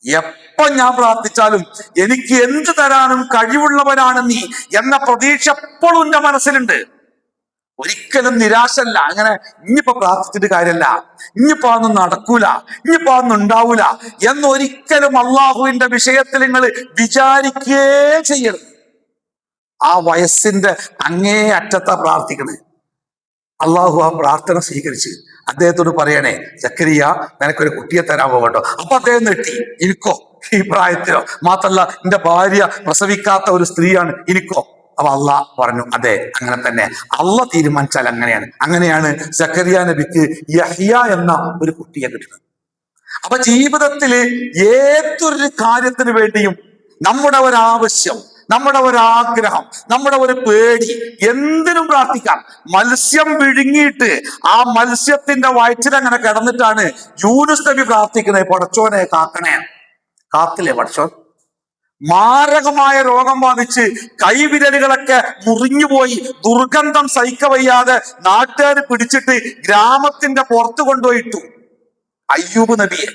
എപ്പോ ഞാൻ പ്രാർത്ഥിച്ചാലും എനിക്ക് എന്ത് തരാനും കഴിവുള്ളവനാണ് നീ എന്ന പ്രതീക്ഷ എപ്പോഴും എന്റെ മനസ്സിലുണ്ട്. ഒരിക്കലും നിരാശല്ല. അങ്ങനെ ഇനിയിപ്പോ പ്രാർത്ഥിച്ചിട്ട് കാര്യമല്ല, ഇനിയിപ്പോ അതൊന്നും നടക്കൂല, ഇനിയിപ്പോ അതൊന്നും ഉണ്ടാവൂല എന്നൊരിക്കലും അള്ളാഹുവിന്റെ വിഷയത്തിൽ നിങ്ങൾ വിചാരിക്കേ ചെയ്യരുത്. ആ വയസ്സിന്റെ അങ്ങേ അറ്റത്താ പ്രാർത്ഥിക്കണേ. അള്ളാഹു ആ പ്രാർത്ഥന സ്വീകരിച്ച് അദ്ദേഹത്തോട് പറയണേ, സക്കരിയ നിനക്കൊരു കുട്ടിയെ തരാൻ പോകട്ടോ. അപ്പൊ അദ്ദേഹം നെട്ടി, എനിക്കോ ഈ പ്രായത്തിലോ? മാത്രല്ല എന്റെ ഭാര്യ പ്രസവിക്കാത്ത ഒരു സ്ത്രീയാണ്, എനിക്കോ? അപ്പൊ അള്ളാഹ് പറഞ്ഞു, അതെ അങ്ങനെ തന്നെ, അള്ളാഹ് തീരുമാനിച്ചാൽ അങ്ങനെയാണ് സക്കരിയ നബിക്ക് യഹ്യ എന്ന ഒരു കുട്ടിയെ കിട്ടുന്നത്. അപ്പൊ ജീവിതത്തില് ഏതൊരു കാര്യത്തിന് വേണ്ടിയും നമ്മുടെ ഒരാവശ്യം, നമ്മുടെ ഒരു ആഗ്രഹം, നമ്മുടെ ഒരു പേടി, എന്തിനും പ്രാർത്ഥിക്കാം. മത്സ്യം വിഴുങ്ങിയിട്ട് ആ മത്സ്യത്തിന്റെ വയറ്റിൽ അങ്ങനെ കിടന്നിട്ടാണ് യൂനുസ് നബി പ്രാർത്ഥിക്കുന്നത്, പടച്ചോനെ കാക്കണേ. കാത്തില്ലേ പടച്ചോൻ? മാരകമായ രോഗം ബാധിച്ച് കൈവിരലുകളൊക്കെ മുറിഞ്ഞുപോയി, ദുർഗന്ധം സഹിക്കവയ്യാതെ നാട്ടുകാർ പിടിച്ചിട്ട് ഗ്രാമത്തിന്റെ പുറത്ത് കൊണ്ടുപോയിട്ടു അയ്യൂബ് നബിയെ.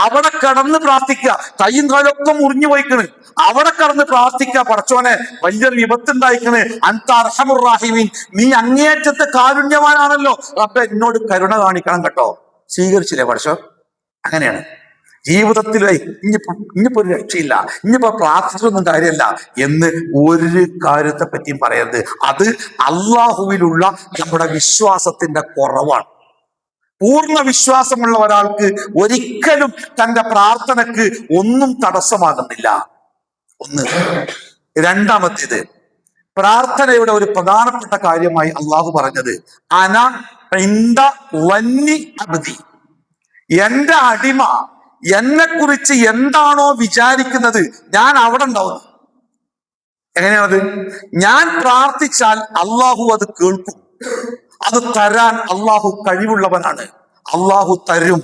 അവിടെ കടന്ന് പ്രാർത്ഥിക്കുക, കൈയും കാലൊക്കെ മുറിഞ്ഞു പോയിക്കണ്. അവിടെ കടന്ന് പ്രാർത്ഥിക്കുക, പടച്ചോനെ വലിയൊരു വിപത്തുണ്ടായിക്കണ്, അൻത അർഹമുർ റഹീമീൻ, നീ അങ്ങേയറ്റത്തെ കാരുണ്യവാനാണല്ലോ, റബ്ബേ എന്നോട് കരുണ കാണിക്കണം കേട്ടോ. സ്വീകരിച്ചില്ലേ പടച്ചോൻ? അങ്ങനെയാണ് ജീവിതത്തിൽ. ഇനിയിപ്പോ ഒരു രക്ഷയില്ല, ഇനിയിപ്പോ പ്രാർത്ഥിച്ചൊന്നും കാര്യമല്ല എന്ന് ഒരു കാര്യത്തെ പറ്റിയും പറയരുത്. അത് അള്ളാഹുവിലുള്ള നമ്മുടെ വിശ്വാസത്തിന്റെ കുറവാണ്. പൂർണ്ണ വിശ്വാസമുള്ള ഒരാൾക്ക് ഒരിക്കലും തന്റെ പ്രാർത്ഥനക്ക് ഒന്നും തടസ്സമാകുന്നില്ല. ഒന്ന്. രണ്ടാമത്തേത്, പ്രാർത്ഥനയുടെ ഒരു പ്രധാനപ്പെട്ട കാര്യമായി അള്ളാഹു പറഞ്ഞത് അന ഇൻദ വന്നി അബ്ദി, എന്റെ അടിമ എന്നെ കുറിച്ച് എന്താണോ വിചാരിക്കുന്നത് ഞാൻ അവിടെ ഉണ്ടാവുന്നു. എങ്ങനെയാണത്? ഞാൻ പ്രാർത്ഥിച്ചാൽ അള്ളാഹു അത് കേൾക്കും, അത് തരാൻ അള്ളാഹു കഴിവുള്ളവനാണ്, അള്ളാഹു തരും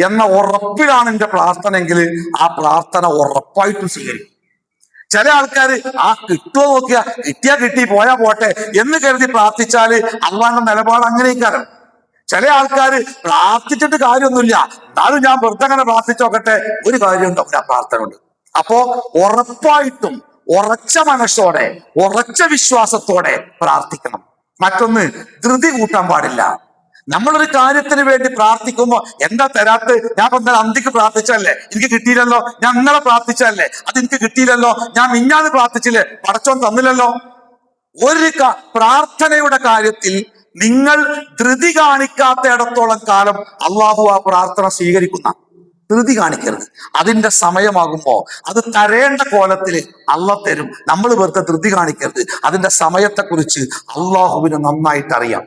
എന്ന ഉറപ്പിലാണ് എന്റെ പ്രാർത്ഥനയെങ്കിൽ ആ പ്രാർത്ഥന ഉറപ്പായിട്ടും സ്വീകരിക്കും. ചില ആൾക്കാർ കിട്ടുമോ നോക്കിയാ, കിട്ടിയാ കിട്ടി പോയാ പോട്ടെ എന്ന് കരുതി പ്രാർത്ഥിച്ചാല് അള്ളാന്റെ നിലപാട് അങ്ങനെയൊക്കെ. ചില ആൾക്കാര് പ്രാർത്ഥിച്ചിട്ട് കാര്യമൊന്നുമില്ല, എന്നാലും ഞാൻ വെറുതെ അങ്ങനെ പ്രാർത്ഥിച്ചോക്കട്ടെ, ഒരു കാര്യം ഉണ്ടാവില്ല, പ്രാർത്ഥന ഉണ്ട്. അപ്പോ ഉറപ്പായിട്ടും ഉറച്ച മനസ്സോടെ ഉറച്ച വിശ്വാസത്തോടെ പ്രാർത്ഥിക്കണം. മറ്റൊന്ന്, ധൃതി കൂട്ടാൻ പാടില്ല. നമ്മളൊരു കാര്യത്തിന് വേണ്ടി പ്രാർത്ഥിക്കുമ്പോ എന്താ തരാത്ത്, ഞാൻ ഇപ്പൊ ഇന്നലെ അന്തിക്ക് പ്രാർത്ഥിച്ചല്ലേ എനിക്ക് കിട്ടിയില്ലല്ലോ, ഞാൻ ഇന്നലെ പ്രാർത്ഥിച്ചല്ലേ അത് എനിക്ക് കിട്ടിയില്ലല്ലോ, ഞാൻ മിഞ്ഞാന്ന് പ്രാർത്ഥിച്ചില്ലേ പടച്ചോൻ തന്നില്ലല്ലോ. ഒരു പ്രാർത്ഥനയുടെ കാര്യത്തിൽ നിങ്ങൾ ധൃതി കാണിക്കാത്തയിടത്തോളം കാലം അള്ളാഹു ആ പ്രാർത്ഥന സ്വീകരിക്കുന്ന. ധൃതി കാണിക്കരുത്. അതിന്റെ സമയമാകുമ്പോ അത് തരേണ്ട കോലത്തിൽ അള്ളാഹ് തരും. നമ്മൾ വെറുതെ ധൃതി കാണിക്കരുത്. അതിന്റെ സമയത്തെക്കുറിച്ച് അള്ളാഹുവിന് നന്നായിട്ട് അറിയാം.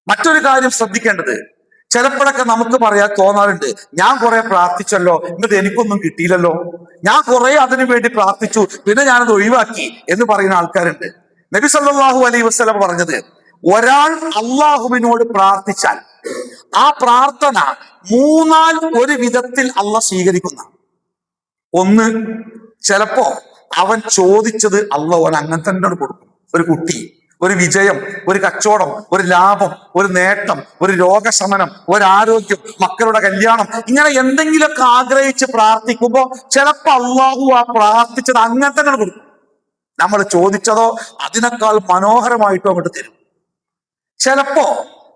മറ്റൊരു കാര്യം ശ്രദ്ധിക്കേണ്ടത്, ചിലപ്പോഴൊക്കെ നമുക്ക് പറയാൻ തോന്നാറുണ്ട്, ഞാൻ കുറെ പ്രാർത്ഥിച്ചല്ലോ എന്നിട്ട് എനിക്കൊന്നും കിട്ടിയില്ലല്ലോ, ഞാൻ കുറെ അതിനു വേണ്ടി പ്രാർത്ഥിച്ചു പിന്നെ ഞാനത് ഒഴിവാക്കി എന്ന് പറയുന്ന ആൾക്കാരുണ്ട്. നബി സല്ലല്ലാഹു അലൈഹി വസല്ലം പറഞ്ഞത്, ഒരാൾ അള്ളാഹുവിനോട് പ്രാർത്ഥിച്ചാൽ ആ പ്രാർത്ഥന മൂന്നാൽ ഒരു വിധത്തിൽ അള്ളാഹ് സ്വീകരിക്കുന്ന. ഒന്ന്, ചിലപ്പോ അവൻ ചോദിച്ചത് അള്ളാഹു അവൻ അങ്ങനെ തന്നെ കൊടുക്കും. ഒരു കുട്ടി, ഒരു വിജയം, ഒരു കച്ചവടം, ഒരു ലാഭം, ഒരു നേട്ടം, ഒരു രോഗശമനം, ഒരു ആരോഗ്യം, മക്കളുടെ കല്യാണം, ഇങ്ങനെ എന്തെങ്കിലുമൊക്കെ ആഗ്രഹിച്ച് പ്രാർത്ഥിക്കുമ്പോ ചിലപ്പോ അള്ളാഹു ആ പ്രാർത്ഥിച്ചത് അങ്ങനെ തന്നെ കൊടുക്കും. നമ്മൾ ചോദിച്ചതോ അതിനേക്കാൾ മനോഹരമായിട്ടോ അങ്ങോട്ട് തരും. ചിലപ്പോ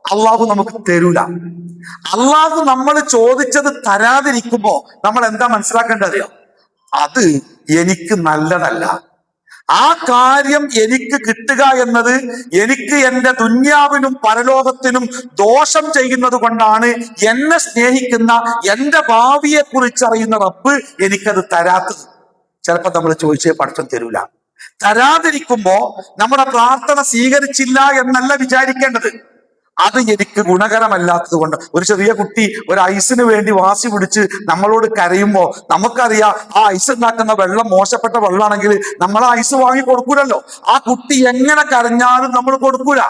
അള്ളാഹു നമുക്ക് തരൂല. അള്ളാഹു നമ്മൾ ചോദിച്ചത് തരാതിരിക്കുമ്പോ നമ്മൾ എന്താ മനസ്സിലാക്കേണ്ടത്? അത് എനിക്ക് നല്ലതല്ല. ആ കാര്യം എനിക്ക് കിട്ടുക എന്നത് എനിക്ക് എന്റെ ദുന്യാവിനും പരലോകത്തിനും ദോഷം ചെയ്യുന്നത് കൊണ്ടാണ് എന്നെ സ്നേഹിക്കുന്ന എന്റെ ഭാവിയെ കുറിച്ചറിയുന്ന റബ്ബ് എനിക്കത് തരാത്തത്. ചിലപ്പോ നമ്മൾ ചോദിച്ചേ പടച്ചോൻ തരൂല. തരാതിരിക്കുമ്പോ നമ്മുടെ പ്രാർത്ഥന സ്വീകരിച്ചില്ല എന്നല്ല വിചാരിക്കേണ്ടത്, അത് എനിക്ക് ഗുണകരമല്ലാത്തത് കൊണ്ട്. ഒരു ചെറിയ കുട്ടി ഒരു ഐസിന് വേണ്ടി വാശി പിടിച്ച് നമ്മളോട് കരയുമ്പോ നമുക്കറിയാം ആ ഐസ് ഉണ്ടാക്കുന്ന വെള്ളം മോശപ്പെട്ട വെള്ളമാണെങ്കിൽ നമ്മൾ ആ ഐസ് വാങ്ങി കൊടുക്കൂലല്ലോ. ആ കുട്ടി എങ്ങനെ കരഞ്ഞാലും നമ്മൾ കൊടുക്കൂല.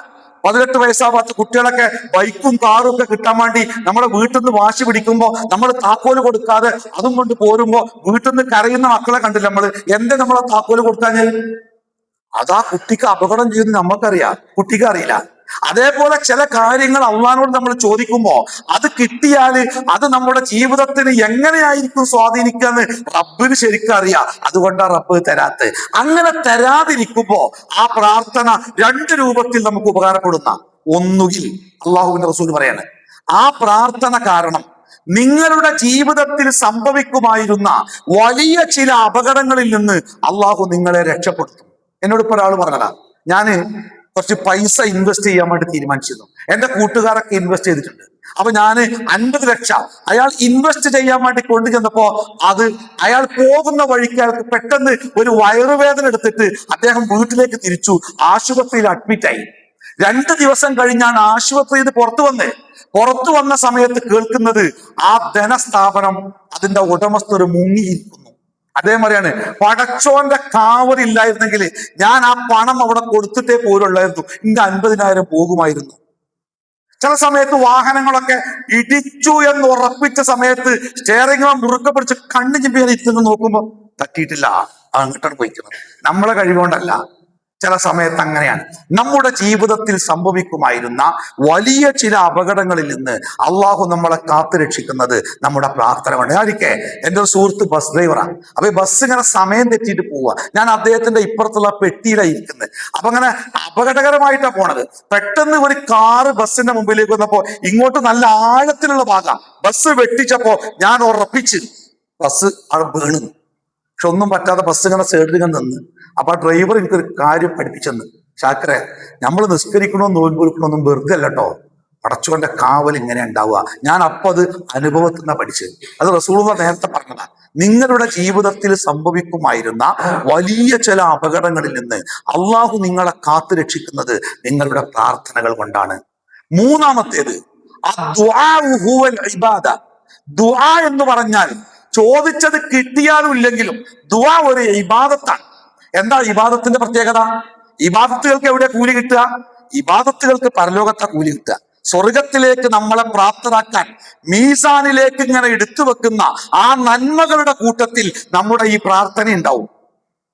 18 വയസ്സാവാത്ത കുട്ടികളൊക്കെ ബൈക്കും കാറും ഒക്കെ കിട്ടാൻ വേണ്ടി നമ്മുടെ വീട്ടിൽ നിന്ന് വാശി പിടിക്കുമ്പോ നമ്മൾ താക്കോല് കൊടുക്കാതെ അതും കൊണ്ട് പോരുമ്പോ വീട്ടിൽ നിന്ന് കരയുന്ന മക്കളെ കണ്ടില്ല നമ്മൾ. എന്താ നമ്മളെ താക്കോല് കൊടുക്കാഞ്ഞ്? അതാ കുട്ടിക്ക് അപകടം ചെയ്യുന്നത് നമുക്കറിയാം, കുട്ടിക്ക് അറിയില്ല. അതേപോലെ ചില കാര്യങ്ങൾ അള്ളാഹിനോട് നമ്മൾ ചോദിക്കുമ്പോ അത് കിട്ടിയാല് അത് നമ്മുടെ ജീവിതത്തിന് എങ്ങനെയായിരിക്കും സ്വാധീനിക്കുക എന്ന് റബ്ബിന് ശരിക്കും അറിയാം. അതുകൊണ്ടാണ് റബ്ബ് തരാത്തത്. അങ്ങനെ തരാതിരിക്കുമ്പോ ആ പ്രാർത്ഥന രണ്ട് രൂപത്തിൽ നമുക്ക് ഉപകാരപ്പെടുന്ന. ഒന്നുകിൽ അള്ളാഹുവിന്റെ റസൂൽ പറയാണ്, ആ പ്രാർത്ഥന കാരണം നിങ്ങളുടെ ജീവിതത്തിൽ സംഭവിക്കുമായിരുന്ന വലിയ ചില അപകടങ്ങളിൽ നിന്ന് അള്ളാഹു നിങ്ങളെ രക്ഷപ്പെടുത്തും. എന്നോട് ഇപ്പൊ ഒരാൾ പറഞ്ഞതാ, ഞാന് കുറച്ച് പൈസ ഇൻവെസ്റ്റ് ചെയ്യാൻ വേണ്ടി തീരുമാനിച്ചിരുന്നു. എന്റെ കൂട്ടുകാരൊക്കെ ഇൻവെസ്റ്റ് ചെയ്തിട്ടുണ്ട്. അപ്പൊ ഞാന് 50 ലക്ഷം അയാൾ ഇൻവെസ്റ്റ് ചെയ്യാൻ വേണ്ടി കൊണ്ടു ചെന്നപ്പോ അത് അയാൾ പോകുന്ന വഴിക്ക് അയാൾക്ക് പെട്ടെന്ന് ഒരു വയറുവേദന എടുത്തിട്ട് അദ്ദേഹം വീട്ടിലേക്ക് തിരിച്ചു, ആശുപത്രിയിൽ അഡ്മിറ്റായി. 2 ദിവസം കഴിഞ്ഞാണ് ആശുപത്രിയിൽ നിന്ന് പുറത്തു വന്ന സമയത്ത് കേൾക്കുന്നത് ആ ധനസ്ഥാപനം അതിന്റെ ഉടമസ്ഥർ മുങ്ങിയിരിക്കുന്നു. അദ്ദേഹം പറയാണ്, പടച്ചോന്റെ കാവലില്ലായിരുന്നെങ്കിൽ ഞാൻ ആ പണം അവിടെ കൊടുത്തിട്ടേ പോലുള്ളായിരുന്നു, എന്റെ 50,000 പോകുമായിരുന്നു. ചില സമയത്ത് വാഹനങ്ങളൊക്കെ ഇടിച്ചു എന്ന് ഉറപ്പിച്ച സമയത്ത് സ്റ്റെയറിംഗ് മുറുക്കെ പിടിച്ച് കണ്ണു ചിമ്പിയാൽ ഇരിക്കുന്നു, നോക്കുമ്പോ തട്ടിയിട്ടില്ല, അങ്ങോട്ടാണ് പോയിക്കുന്നത്. നമ്മളെ കഴിവുകൊണ്ടല്ല, ചില സമയത്ത് അങ്ങനെയാണ്. നമ്മുടെ ജീവിതത്തിൽ സംഭവിക്കുമായിരുന്ന വലിയ ചില അപകടങ്ങളിൽ നിന്ന് അള്ളാഹു നമ്മളെ കാത്തു രക്ഷിക്കുന്നത് നമ്മുടെ പ്രാർത്ഥന കൊണ്ട്. ഞാനിരിക്കെ എൻ്റെ ഒരു സുഹൃത്ത് ബസ് ഡ്രൈവറാണ്. അപ്പൊ ഈ ബസ് ഇങ്ങനെ സമയം തെറ്റിയിട്ട് പോവുക. ഞാൻ അദ്ദേഹത്തിന്റെ ഇപ്പുറത്തുള്ള പെട്ടിയിലാണ് ഇരിക്കുന്നത്. അപ്പൊ അങ്ങനെ അപകടകരമായിട്ടാണ് പോണത്. പെട്ടെന്ന് ഒരു കാറ് ബസ്സിന്റെ മുമ്പിലേക്ക് വന്നപ്പോ ഇങ്ങോട്ട് നല്ല ആഴത്തിലുള്ള ഭാഗം ബസ് വെട്ടിച്ചപ്പോ ഞാൻ ഉറപ്പിച്ച് ബസ് അവിടെ വീണു. പക്ഷെ ഒന്നും പറ്റാതെ ബസ് ഇങ്ങനെ സൈഡിൽ ഇങ്ങനെ നിന്ന്. അപ്പൊ ആ ഡ്രൈവർ എനിക്കൊരു കാര്യം പഠിപ്പിച്ചെന്ന്, ശാക്കരെ, നമ്മൾ നിസ്കരിക്കണോ നോൻപൊരുക്കണോന്നും വെറുതെ അല്ല കേട്ടോ, പടച്ചോന്റെ കാവൽ ഇങ്ങനെ ഉണ്ടാവുക. ഞാൻ അപ്പൊ അത് അനുഭവത്തിൽ നിന്നാണ് പഠിച്ചത്. അത് റസൂലുള്ളാഹി നേരത്തെ പറഞ്ഞതാ. നിങ്ങളുടെ ജീവിതത്തിൽ സംഭവിക്കുമായിരുന്ന വലിയ ചില അപകടങ്ങളിൽ നിന്ന് അള്ളാഹു നിങ്ങളെ കാത്തു രക്ഷിക്കുന്നത് നിങ്ങളുടെ പ്രാർത്ഥനകൾ കൊണ്ടാണ്. മൂന്നാമത്തേത് ദുആ എന്ന് പറഞ്ഞാൽ ചോദിച്ചത് കിട്ടിയാലും ഇല്ലെങ്കിലും ദുആ ഒരു ഇബാദത്താണ്. എന്താ ഇബാദത്തിന്റെ പ്രത്യേകത? ഇബാദത്തുകൾക്ക് എവിടെ കൂലി കിട്ടുക? ഇബാദത്തുകൾക്ക് പരലോകത്താ കൂലി കിട്ടുക. സ്വർഗത്തിലേക്ക് നമ്മളെ പ്രാപ്തരാക്കാൻ മീസാനിലേക്ക് ഇങ്ങനെ എടുത്തു വെക്കുന്ന ആ നന്മകളുടെ കൂട്ടത്തിൽ നമ്മുടെ ഈ പ്രാർത്ഥന ഉണ്ടാവും,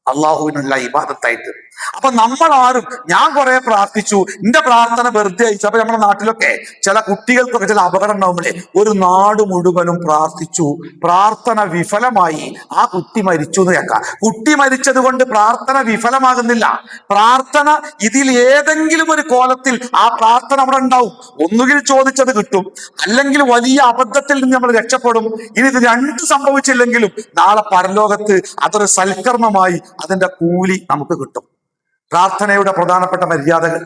അള്ളാഹുവിനുള്ള ഇബാദത്തായിട്ട്. അപ്പൊ നമ്മൾ ആരും, ഞാൻ കുറെ പ്രാർത്ഥിച്ചു, എന്റെ പ്രാർത്ഥന വെറുതെ അയച്ചു. അപ്പൊ നമ്മുടെ നാട്ടിലൊക്കെ ചില കുട്ടികൾക്കൊക്കെ ചില അപകടം ഉണ്ടാവുമ്പോഴേ ഒരു നാട് മുഴുവനും പ്രാർത്ഥിച്ചു, പ്രാർത്ഥന വിഫലമായി, ആ കുട്ടി മരിച്ചു എന്ന് കേൾക്കാം. കുട്ടി മരിച്ചത് കൊണ്ട് പ്രാർത്ഥന വിഫലമാകുന്നില്ല. പ്രാർത്ഥന ഇതിൽ ഏതെങ്കിലും ഒരു കോലത്തിൽ ആ പ്രാർത്ഥന അവിടെ ഉണ്ടാവും. ഒന്നുകിൽ ചോദിച്ചത് കിട്ടും, അല്ലെങ്കിൽ വലിയ അബദ്ധത്തിൽ നിന്ന് നമ്മൾ രക്ഷപ്പെടും. ഇനി ഇത് രണ്ട് സംഭവിച്ചില്ലെങ്കിലും നാളെ പരലോകത്ത് അതൊരു സൽക്കർമ്മമായി അതിന്റെ കൂലി നമുക്ക് കിട്ടും. പ്രാർത്ഥനയുടെ പ്രധാനപ്പെട്ട മര്യാദകൾ: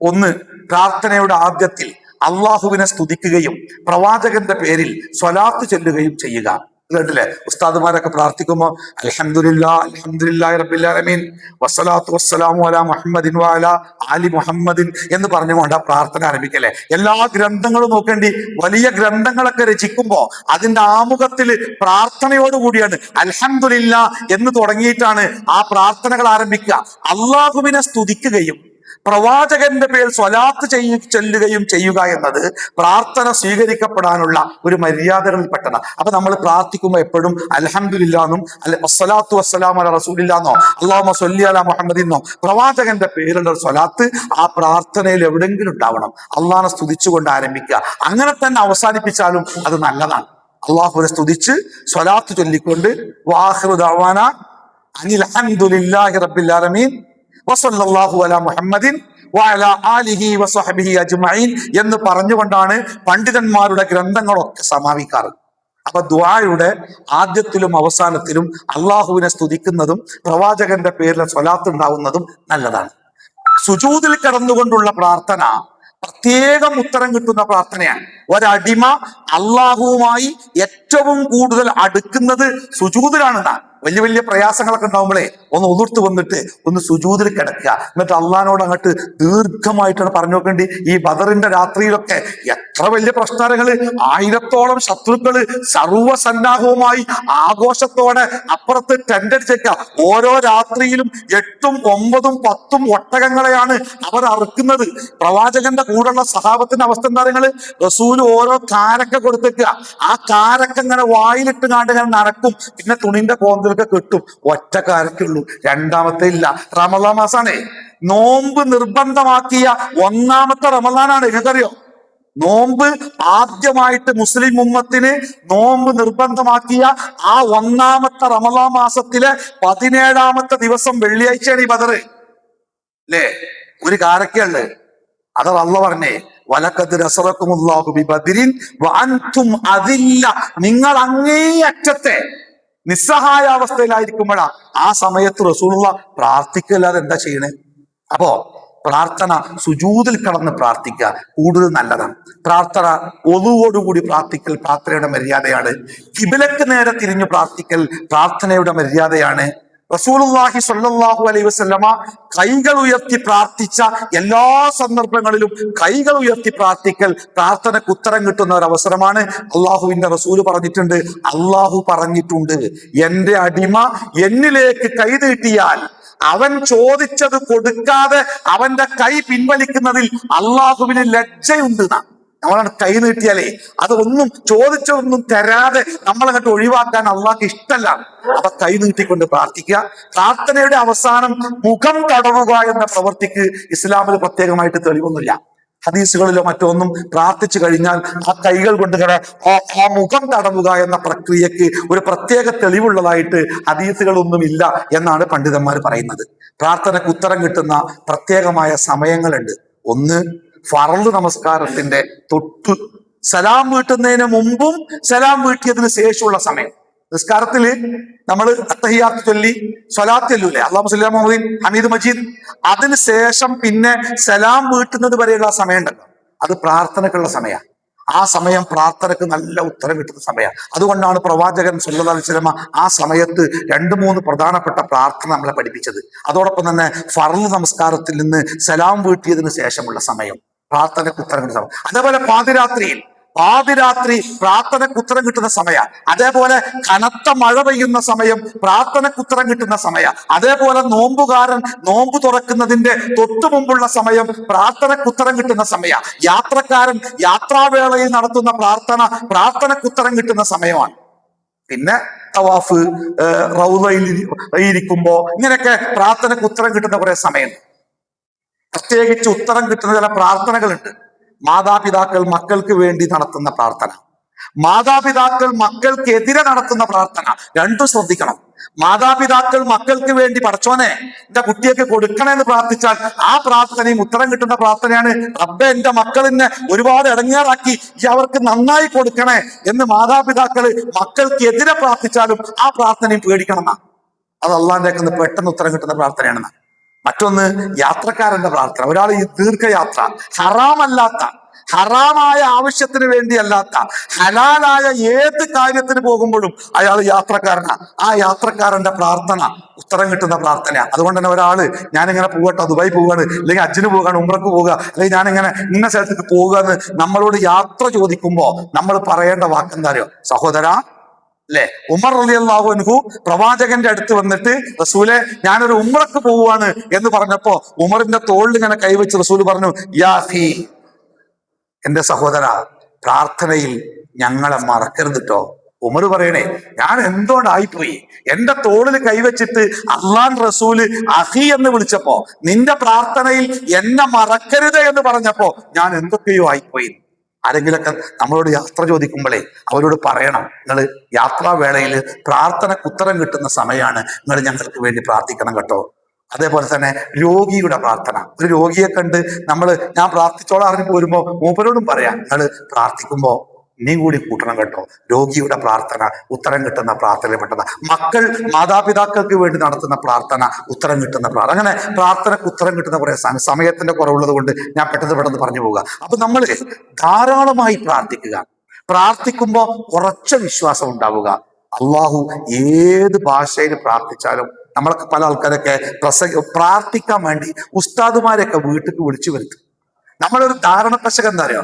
ഒന്ന്, പ്രാർത്ഥനയുടെ ആദ്യത്തിൽ അള്ളാഹുവിനെ സ്തുതിക്കുകയും പ്രവാചകന്റെ പേരിൽ സ്വലാത്ത് ചൊല്ലുകയും ചെയ്യുക. കേട്ടില്ലേ, ഉസ്താദുമാരൊക്കെ പ്രാർത്ഥിക്കുമ്പോൾ അൽഹംദുലില്ലാഹി അൽഹംദുലില്ലാഹി റബ്ബിൽ ആലമീൻ വസ്സലാത്തു വസ്സലാമു അലാ മുഹമ്മദിൻ വഅലാ ആലി മുഹമ്മദിൻ എന്ന് പറഞ്ഞുകൊണ്ട് ആ പ്രാർത്ഥന ആരംഭിക്കല്ലേ. എല്ലാ ഗ്രന്ഥങ്ങളും നോക്കേണ്ടി, വലിയ ഗ്രന്ഥങ്ങളൊക്കെ രചിക്കുമ്പോൾ അതിന്റെ ആമുഖത്തിൽ പ്രാർത്ഥനയോടുകൂടിയാണ് അൽഹംദുലില്ലാഹ് എന്ന് തുടങ്ങിയിട്ടാണ് ആ പ്രാർത്ഥനകൾ ആരംഭിക്കുക. അള്ളാഹുവിനെ സ്തുതിക്കുകയും പ്രവാചകന്റെ പേരിൽ സ്വലാത്ത് ചൊല്ലുകയും ചെയ്യുക എന്നത് പ്രാർത്ഥന സ്വീകരിക്കപ്പെടാനുള്ള ഒരു മര്യാദകളിൽപ്പെട്ടതാണ്. അപ്പൊ നമ്മൾ പ്രാർത്ഥിക്കുമ്പോൾ എപ്പോഴും അൽഹംദുലില്ലാന്നും വസ്സലാത്തു വസ്സലാമു അലാ റസൂലില്ലാന്നോ അല്ലാഹുമ്മ സ്വല്ലി അലാ മുഹമ്മദിന്നോ പ്രവാചകന്റെ പേരുള്ള ഒരു സ്വലാത്ത് ആ പ്രാർത്ഥനയിൽ എവിടെയെങ്കിലും ഉണ്ടാവണം. അള്ളാഹനെ സ്തുതിച്ചുകൊണ്ട് ആരംഭിക്കുക. അങ്ങനെ തന്നെ അവസാനിപ്പിച്ചാലും അത് നല്ലതാണ്. അള്ളാഹുവിനെ സ്തുതിച്ച് സ്വലാത്ത് ചൊല്ലിക്കൊണ്ട് വആഖിറു ദഅവാനാ അനിൽ ഹംദുലില്ലാഹി റബ്ബിൽ ആലമീൻ വസല്ലല്ലാഹു അലാ മുഹമ്മദിൻ വഅലാ ആലിഹി വസഹ്ബിഹി അജ്മഈൻ എന്ന് പറഞ്ഞുകൊണ്ടാണ് പണ്ഡിതന്മാരുടെ ഗ്രന്ഥങ്ങളൊക്കെ സമാപിക്കാറ്. അപ്പൊ ദുആയുടെ ആദ്യത്തിലും അവസാനത്തിലും അള്ളാഹുവിനെ സ്തുതിക്കുന്നതും പ്രവാചകന്റെ പേരിൽ സ്വലാത്ത് ഉണ്ടാവുന്നതും നല്ലതാണ്. സുജൂദിൽ കിടന്നുകൊണ്ടുള്ള പ്രാർത്ഥന പ്രത്യേകം ഉത്തരം കിട്ടുന്ന പ്രാർത്ഥനയാണ്. ഒരടിമ അള്ളാഹുവുമായി ഏറ്റവും കൂടുതൽ അടുക്കുന്നത് സുജൂദിലാണെന്നാണ്. വലിയ വലിയ പ്രയാസങ്ങളൊക്കെ ഉണ്ടാവുമ്പോഴേ ഒന്ന് ഒതുർത്ത് വന്നിട്ട് ഒന്ന് സുജൂദിൽ കിടക്കുക, എന്നിട്ട് അള്ളഹാനോട് അങ്ങോട്ട് ദീർഘമായിട്ടാണ് പറഞ്ഞു നോക്കേണ്ടി. ഈ ബദറിന്റെ രാത്രിയിലൊക്കെ എത്ര വലിയ പ്രശ്നങ്ങള്, 1000-ഓളം ശത്രുക്കള് സർവ്വസന്നാഹവുമായി ആഘോഷത്തോടെ അപ്പുറത്ത് ടെൻഡടിച്ചേക്ക. ഓരോ രാത്രിയിലും 8ഉം 9ഉം 10ഉം ഒട്ടകങ്ങളെയാണ് അവർ അറുക്കുന്നത്. പ്രവാചകന്റെ കൂടെയുള്ള സഹാബത്തിന്റെ അവസ്ഥ എന്താ പറയുന്നത്? റസൂല് ഓരോ കാരക്ക കൊടുത്തേക്കുക. ആ കാരക്ക ഇങ്ങനെ വായിലിട്ട് കാണ്ട് ഇങ്ങനെ നടക്കും. പിന്നെ തുണിന്റെ കോന്തിലൊക്കെ കിട്ടും. ഒറ്റ കാരക്കുള്ളൂ, രണ്ടാമത്തെ ഇല്ല. റമളാൻ മാസാണേ, നോമ്പ് നിർബന്ധമാക്കിയ 1ാമത്തെ റമളാനാണ്. നിങ്ങൾക്കറിയോ? നോമ്പ് ആദ്യമായിട്ട് മുസ്ലിം ഉമ്മത്തിന് നോമ്പ് നിർബന്ധമാക്കിയ ആ 1ാമത്തെ റമളാൻ മാസത്തിലെ 17ാമത്തെ ദിവസം വെള്ളിയാഴ്ചയാണ് ഈ ബദർ അല്ലേ. ഒരു കാരക്കുണ്ട്, അത് അള്ളാഹു പറഞ്ഞേ, വലഖദ് നസറകുമുല്ലാഹു ബിബദ്രിൻ വഅൻതും അദില്ല. നിങ്ങൾ അങ്ങേയറ്റത്തെ നിസ്സഹായ അവസ്ഥയിലായിരിക്കുമ്പോഴാ ആ സമയത്ത് റസൂലുള്ളാഹി പ്രാർത്ഥിക്കല്ലാതെ എന്താ ചെയ്യണേ? അപ്പോ പ്രാർത്ഥന സുജൂദിൽ കടന്ന് പ്രാർത്ഥിക്കുക കൂടുതൽ നല്ലതാണ്. പ്രാർത്ഥന ഒളുവോടുകൂടി പ്രാർത്ഥിക്കൽ പ്രാർത്ഥനയുടെ മര്യാദയാണ്. കിബിലക്ക് നേരെ തിരിഞ്ഞു പ്രാർത്ഥിക്കൽ പ്രാർത്ഥനയുടെ മര്യാദയാണ്. റസൂലുള്ളാഹി സ്വല്ലല്ലാഹു അലൈഹി വസല്ലമ കൈകൾ ഉയർത്തി പ്രാർത്ഥിച്ച എല്ലാ സന്ദർഭങ്ങളിലും കൈകൾ ഉയർത്തി പ്രാർത്ഥിക്കൽ പ്രാർത്ഥനയ്ക്ക് ഉത്തരം കിട്ടുന്ന ഒരു അവസരമാണ്. അള്ളാഹുവിന്റെ റസൂല് പറഞ്ഞിട്ടുണ്ട്, അള്ളാഹു പറഞ്ഞിട്ടുണ്ട്, എന്റെ അടിമ എന്നിലേക്ക് കൈ നീട്ടിയാൽ അവൻ ചോദിച്ചത് കൊടുക്കാതെ അവന്റെ കൈ പിൻവലിക്കുന്നതിൽ അള്ളാഹുവിന് ലജ്ജയുണ്ട്. നമ്മളാണ് കൈ നീട്ടിയാലേ അതൊന്നും ചോദിച്ചതൊന്നും തരാതെ നമ്മളങ്ങോട്ട് ഒഴിവാക്കാൻ അള്ളാഹ്ക്ക് ഇഷ്ടമല്ല. അപ്പൊ കൈ നീട്ടിക്കൊണ്ട് പ്രാർത്ഥിക്കുക. പ്രാർത്ഥനയുടെ അവസാനം മുഖം തടവുക എന്ന പ്രവൃത്തിക്ക് ഇസ്ലാമിൽ പ്രത്യേകമായിട്ട് തെളിവൊന്നുമില്ല. ഹദീസുകളിലോ മറ്റൊന്നും പ്രാർത്ഥിച്ചു കഴിഞ്ഞാൽ ആ കൈകൾ കൊണ്ട് ആ മുഖം തടവുക എന്ന പ്രക്രിയക്ക് ഒരു പ്രത്യേക തെളിവുള്ളതായിട്ട് ഹദീസുകളൊന്നും ഇല്ല എന്നാണ് പണ്ഡിതന്മാർ പറയുന്നത്. പ്രാർത്ഥനയ്ക്ക് ഉത്തരം കിട്ടുന്ന പ്രത്യേകമായ സമയങ്ങളുണ്ട്. ഒന്ന്, ഫർള് നമസ്കാരത്തിന്റെ തൊട്ട് സലാം വീട്ടുന്നതിന് മുമ്പും സലാം വീട്ടിയതിന് ശേഷമുള്ള സമയം. നിസ്കാരത്തില് നമ്മൾ അത്തഹിയ്യാത്ത് ചൊല്ലി സ്വലാത്ത് ചൊല്ലൂലേ, അല്ലാഹുമ്മ സ്വല്ലി അലാ മുഹമ്മദിൻ ഹമീദ് മജീദ്, അതിന് ശേഷം പിന്നെ സലാം വീട്ടുന്നത് വരെയുള്ള സമയം ഉണ്ടല്ലോ, അത് പ്രാർത്ഥനക്കുള്ള സമയമാണ്. ആ സമയം പ്രാർത്ഥനക്ക് നല്ല ഉത്തരം കിട്ടുന്ന സമയമാണ്. അതുകൊണ്ടാണ് പ്രവാചകൻ സല്ലല്ലാഹു അലൈഹി വസല്ലമ ആ സമയത്ത് 2-3 പ്രധാനപ്പെട്ട പ്രാർത്ഥന നമ്മളെ പഠിപ്പിച്ചത്. അതോടൊപ്പം തന്നെ ഫർള് നമസ്കാരത്തിൽ നിന്ന് സലാം വീട്ടിയതിന് ശേഷമുള്ള സമയം പ്രാർത്ഥനയ്ക്ക് ഉത്തരം കിട്ടുന്ന സമയം. അതേപോലെ പാതിരാത്രി പ്രാർത്ഥനയ്ക്ക് ഉത്തരം കിട്ടുന്ന സമയം. അതേപോലെ കനത്ത മഴ പെയ്യുന്ന സമയം പ്രാർത്ഥനയ്ക്ക് ഉത്തരം കിട്ടുന്ന സമയം. അതേപോലെ നോമ്പുകാരൻ നോമ്പ് തുറക്കുന്നതിന്റെ തൊട്ടു മുമ്പുള്ള സമയം പ്രാർത്ഥനയ്ക്ക് ഉത്തരം കിട്ടുന്ന സമയം. യാത്രക്കാരൻ യാത്രാവേളയിൽ നടത്തുന്ന പ്രാർത്ഥനയ്ക്ക് ഉത്തരം കിട്ടുന്ന സമയമാണ്. പിന്നെ തവാഫ്, റൗളയിൽ ഇരിക്കുമ്പോ ഇങ്ങനെയൊക്കെ പ്രാർത്ഥനയ്ക്ക് ഉത്തരം കിട്ടുന്ന കുറെ സമയം. പ്രത്യേകിച്ച് ഉത്തരം കിട്ടുന്ന ചില പ്രാർത്ഥനകളുണ്ട്. മാതാപിതാക്കൾ മക്കൾക്ക് വേണ്ടി നടത്തുന്ന പ്രാർത്ഥന, മാതാപിതാക്കൾ മക്കൾക്കെതിരെ നടത്തുന്ന പ്രാർത്ഥന, രണ്ടും ശ്രദ്ധിക്കണം. മാതാപിതാക്കൾ മക്കൾക്ക് വേണ്ടി പടച്ചോനെ എന്റെ കുട്ടിയൊക്കെ കൊടുക്കണമെന്ന് പ്രാർത്ഥിച്ചാൽ ആ പ്രാർത്ഥനയും ഉത്തരം കിട്ടുന്ന പ്രാർത്ഥനയാണ്. റബ്ബേ എന്റെ മക്കളിനെ ഒരുപാട് ഇടങ്ങേറാക്കി, അവർക്ക് നന്നായി കൊടുക്കണേ എന്ന് മാതാപിതാക്കള് മക്കൾക്കെതിരെ പ്രാർത്ഥിച്ചാലും ആ പ്രാർത്ഥനയും പേടിക്കണം എന്നാ. അത് അള്ളാന്റെ പെട്ടെന്ന് ഉത്തരം കിട്ടുന്ന പ്രാർത്ഥനയാണെന്ന്. മറ്റൊന്ന്, യാത്രക്കാരന്റെ പ്രാർത്ഥന. ഒരാൾ ഈ ദീർഘയാത്ര, ഹറാമായ ആവശ്യത്തിന് വേണ്ടിയല്ലാത്ത ഹലാലായ ഏത് കാര്യത്തിന് പോകുമ്പോഴും അയാൾ യാത്രക്കാരനാണ്. ആ യാത്രക്കാരന്റെ പ്രാർത്ഥന ഉത്തരം കിട്ടുന്ന പ്രാർത്ഥനയാണ്. അതുകൊണ്ട് തന്നെ ഒരാള് ഞാനിങ്ങനെ പോകട്ടോ, ദുബായ് പോവുകയാണ്, അല്ലെങ്കിൽ ഹജ്ജിന് പോവുകയാണ്, ഉംറക്ക് പോവുക, അല്ലെങ്കിൽ ഞാനിങ്ങനെ ഇന്ന സ്ഥലത്തേക്ക് പോവുക എന്ന് നമ്മളോട് യാത്ര ചോദിക്കുമ്പോ നമ്മൾ പറയേണ്ട വാക്കെന്താ അറിയോ? സഹോദരാ, അല്ലെ? ഉമർ റളിയല്ലാഹു അൻഹു പ്രവാചകന്റെ അടുത്ത് വന്നിട്ട്, റസൂലെ ഞാനൊരു ഉംറക്ക് പോവുകയാണ് എന്ന് പറഞ്ഞപ്പോ ഉമറിന്റെ തോളിൽ ഇങ്ങനെ കൈവച്ച് റസൂൽ പറഞ്ഞു, യാ അഖി, എന്റെ സഹോദര, പ്രാർത്ഥനയിൽ ഞങ്ങളെ മറക്കരുതിട്ടോ. ഉമർ പറയണേ, ഞാൻ എന്തുകൊണ്ടായിപ്പോയി, എന്റെ തോളിൽ കൈവച്ചിട്ട് അള്ളാൻ റസൂല് അഹി എന്ന് വിളിച്ചപ്പോ, നിന്റെ പ്രാർത്ഥനയിൽ എന്നെ മറക്കരുത് എന്ന് പറഞ്ഞപ്പോ ഞാൻ എന്തൊക്കെയോ ആയിപ്പോയി. ആരെങ്കിലൊക്കെ നമ്മളോട് യാത്ര ചോദിക്കുമ്പോഴേ അവരോട് പറയണം, നിങ്ങൾ യാത്രാവേളയിൽ പ്രാർത്ഥനയ്ക്ക് ഉത്തരം കിട്ടുന്ന സമയമാണ്, നിങ്ങൾ ഞങ്ങൾക്ക് വേണ്ടി പ്രാർത്ഥിക്കണം കേട്ടോ. അതേപോലെ തന്നെ രോഗിയുടെ പ്രാർത്ഥന. ഒരു രോഗിയെ കണ്ട് ഞാൻ പ്രാർത്ഥിച്ചോളാം അറിഞ്ഞു പോരുമ്പോ മൂപ്പരോടും പറയാം, നിങ്ങൾ പ്രാർത്ഥിക്കുമ്പോ ഇനിയും കൂടി കൂട്ടണം കേട്ടോ. രോഗിയുടെ പ്രാർത്ഥന ഉത്തരം കിട്ടുന്ന പ്രാർത്ഥനയിൽപ്പെട്ടതാ. മക്കൾ മാതാപിതാക്കൾക്ക് വേണ്ടി നടത്തുന്ന പ്രാർത്ഥന ഉത്തരം കിട്ടുന്ന പ്രാർത്ഥന. അങ്ങനെ പ്രാർത്ഥനക്ക് ഉത്തരം കിട്ടുന്ന കുറെ സമയത്തിന്റെ കുറവുള്ളത് കൊണ്ട് ഞാൻ പെട്ടെന്ന് പറഞ്ഞു പോവുക. അപ്പൊ നമ്മൾ ധാരാളമായി പ്രാർത്ഥിക്കുമ്പോൾ കുറച്ച് വിശ്വാസം ഉണ്ടാവുക. അള്ളാഹു ഏത് ഭാഷയിൽ പ്രാർത്ഥിച്ചാലും, നമ്മളൊക്കെ പല ആൾക്കാരൊക്കെ പ്രാർത്ഥിക്കാൻ വേണ്ടി ഉസ്താദുമാരെയൊക്കെ വീട്ടിലേക്ക് വിളിച്ചു വരുത്തും. നമ്മളൊരു ധാരണ പശകം എന്താ അറിയോ?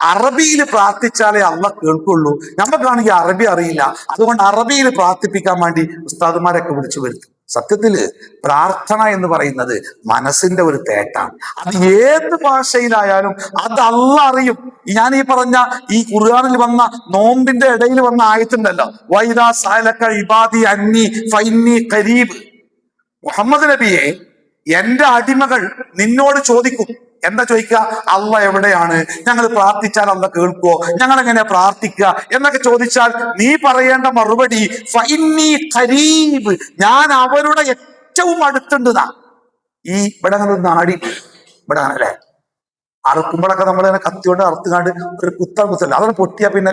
അറബിയിൽ പ്രാർത്ഥിച്ചാലേ അള്ളാഹ് കേൾക്കുള്ളൂ. നമുക്കാണെങ്കിൽ അറബി അറിയില്ല, അതുകൊണ്ട് അറബിയിൽ പ്രാർത്ഥിപ്പിക്കാൻ വേണ്ടി ഉസ്താദുമാരൊക്കെ വിളിച്ചു വരുത്തും. സത്യത്തില് പ്രാർത്ഥന എന്ന് പറയുന്നത് മനസ്സിന്റെ ഒരു തേട്ടാണ്. അത് ഏത് ഭാഷയിലായാലും അത് അള്ളാഹ് അറിയും. ഞാൻ ഈ പറഞ്ഞ ഈ ഖുർആനിൽ വന്ന നോമ്പിന്റെ ഇടയിൽ വന്ന ആയത്തുണ്ടല്ലോ, വൈദാ സഅലക ഇബാദി അന്നി ഫഇന്നി ഖരീബ്. മുഹമ്മദ് നബിയെ, എന്റെ അടിമകൾ നിന്നോട് ചോദിക്കും. എന്താ ചോദിക്കുക? അള്ളാഹ് എവിടെയാണ്? ഞങ്ങൾ പ്രാർത്ഥിച്ചാൽ അള്ളാഹ് കേൾക്കുവോ? ഞങ്ങൾ എങ്ങനെ പ്രാർത്ഥിക്കുക എന്നൊക്കെ ചോദിച്ചാൽ നീ പറയേണ്ട മറുപടി ഫഇന്നി ഖരീബ്, ഞാൻ അവരുടെ ഏറ്റവും അടുത്തുണ്ടെന്നാ. ഈ ഇവിടെ നാടി ഇവിടെ ആണല്ലേ, അറുക്കുമ്പോഴൊക്കെ നമ്മളിങ്ങനെ കത്തിയോണ്ട് അറുത്തുകാണ്ട് ഒരു കുത്തല്ല, അതൊന്ന് പൊട്ടിയാ പിന്നെ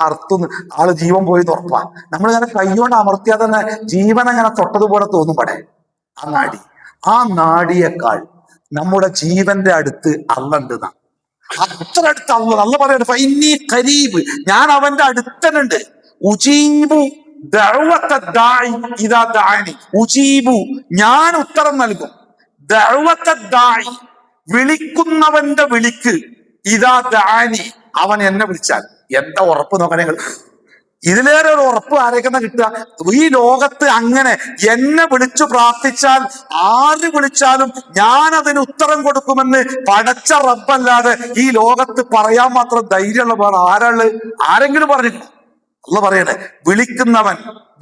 അറുത്തുന്ന് ആള് ജീവൻ പോയി ഉറപ്പാ. നമ്മളിങ്ങനെ കൈകൊണ്ട് അമർത്തിയാൽ തന്നെ ജീവൻ അങ്ങനെ തൊട്ടതുപോലെ തോന്നും. പടെ ആ നാടിയേക്കാൾ നമ്മുടെ ജീവന്റെ അടുത്ത് അള്ളണ്ട്. അത്ര അടുത്ത് അള്ള പറയാണ് ഫഇന്നി ഖരീബ്, ഞാൻ അവന്റെ അടുത്തനുണ്ട്. ഉജീബു ദഅവത ദാഇ ഇദാ ദഅനി ഉജീബു, ഞാൻ ഉത്തരം നൽകും. ദഅവത ദാഇ, വിളിക്കുന്നവന്റെ വിളിക്ക്, ഇദാ ദഅനി, അവൻ എന്നെ വിളിച്ചാൽ. എന്താ ഉറപ്പ് നോക്കണേ നിങ്ങൾ. ഇതിലേറെ ഒരു ഉറപ്പ് ആരേക്കുന്ന കിട്ടുക? ഈ ലോകത്ത് അങ്ങനെ എന്നെ വിളിച്ചു പ്രാർത്ഥിച്ചാൽ ആര് വിളിച്ചാലും ഞാൻ അതിന് ഉത്തരം കൊടുക്കുമെന്ന് പടച്ച റബ്ബല്ലാതെ ഈ ലോകത്ത് പറയാൻ മാത്രം ധൈര്യമുള്ള വേറെ ആരാള്? ആരെങ്കിലും പറഞ്ഞിട്ടുണ്ടോ? അള്ളാഹ് പറയണേ,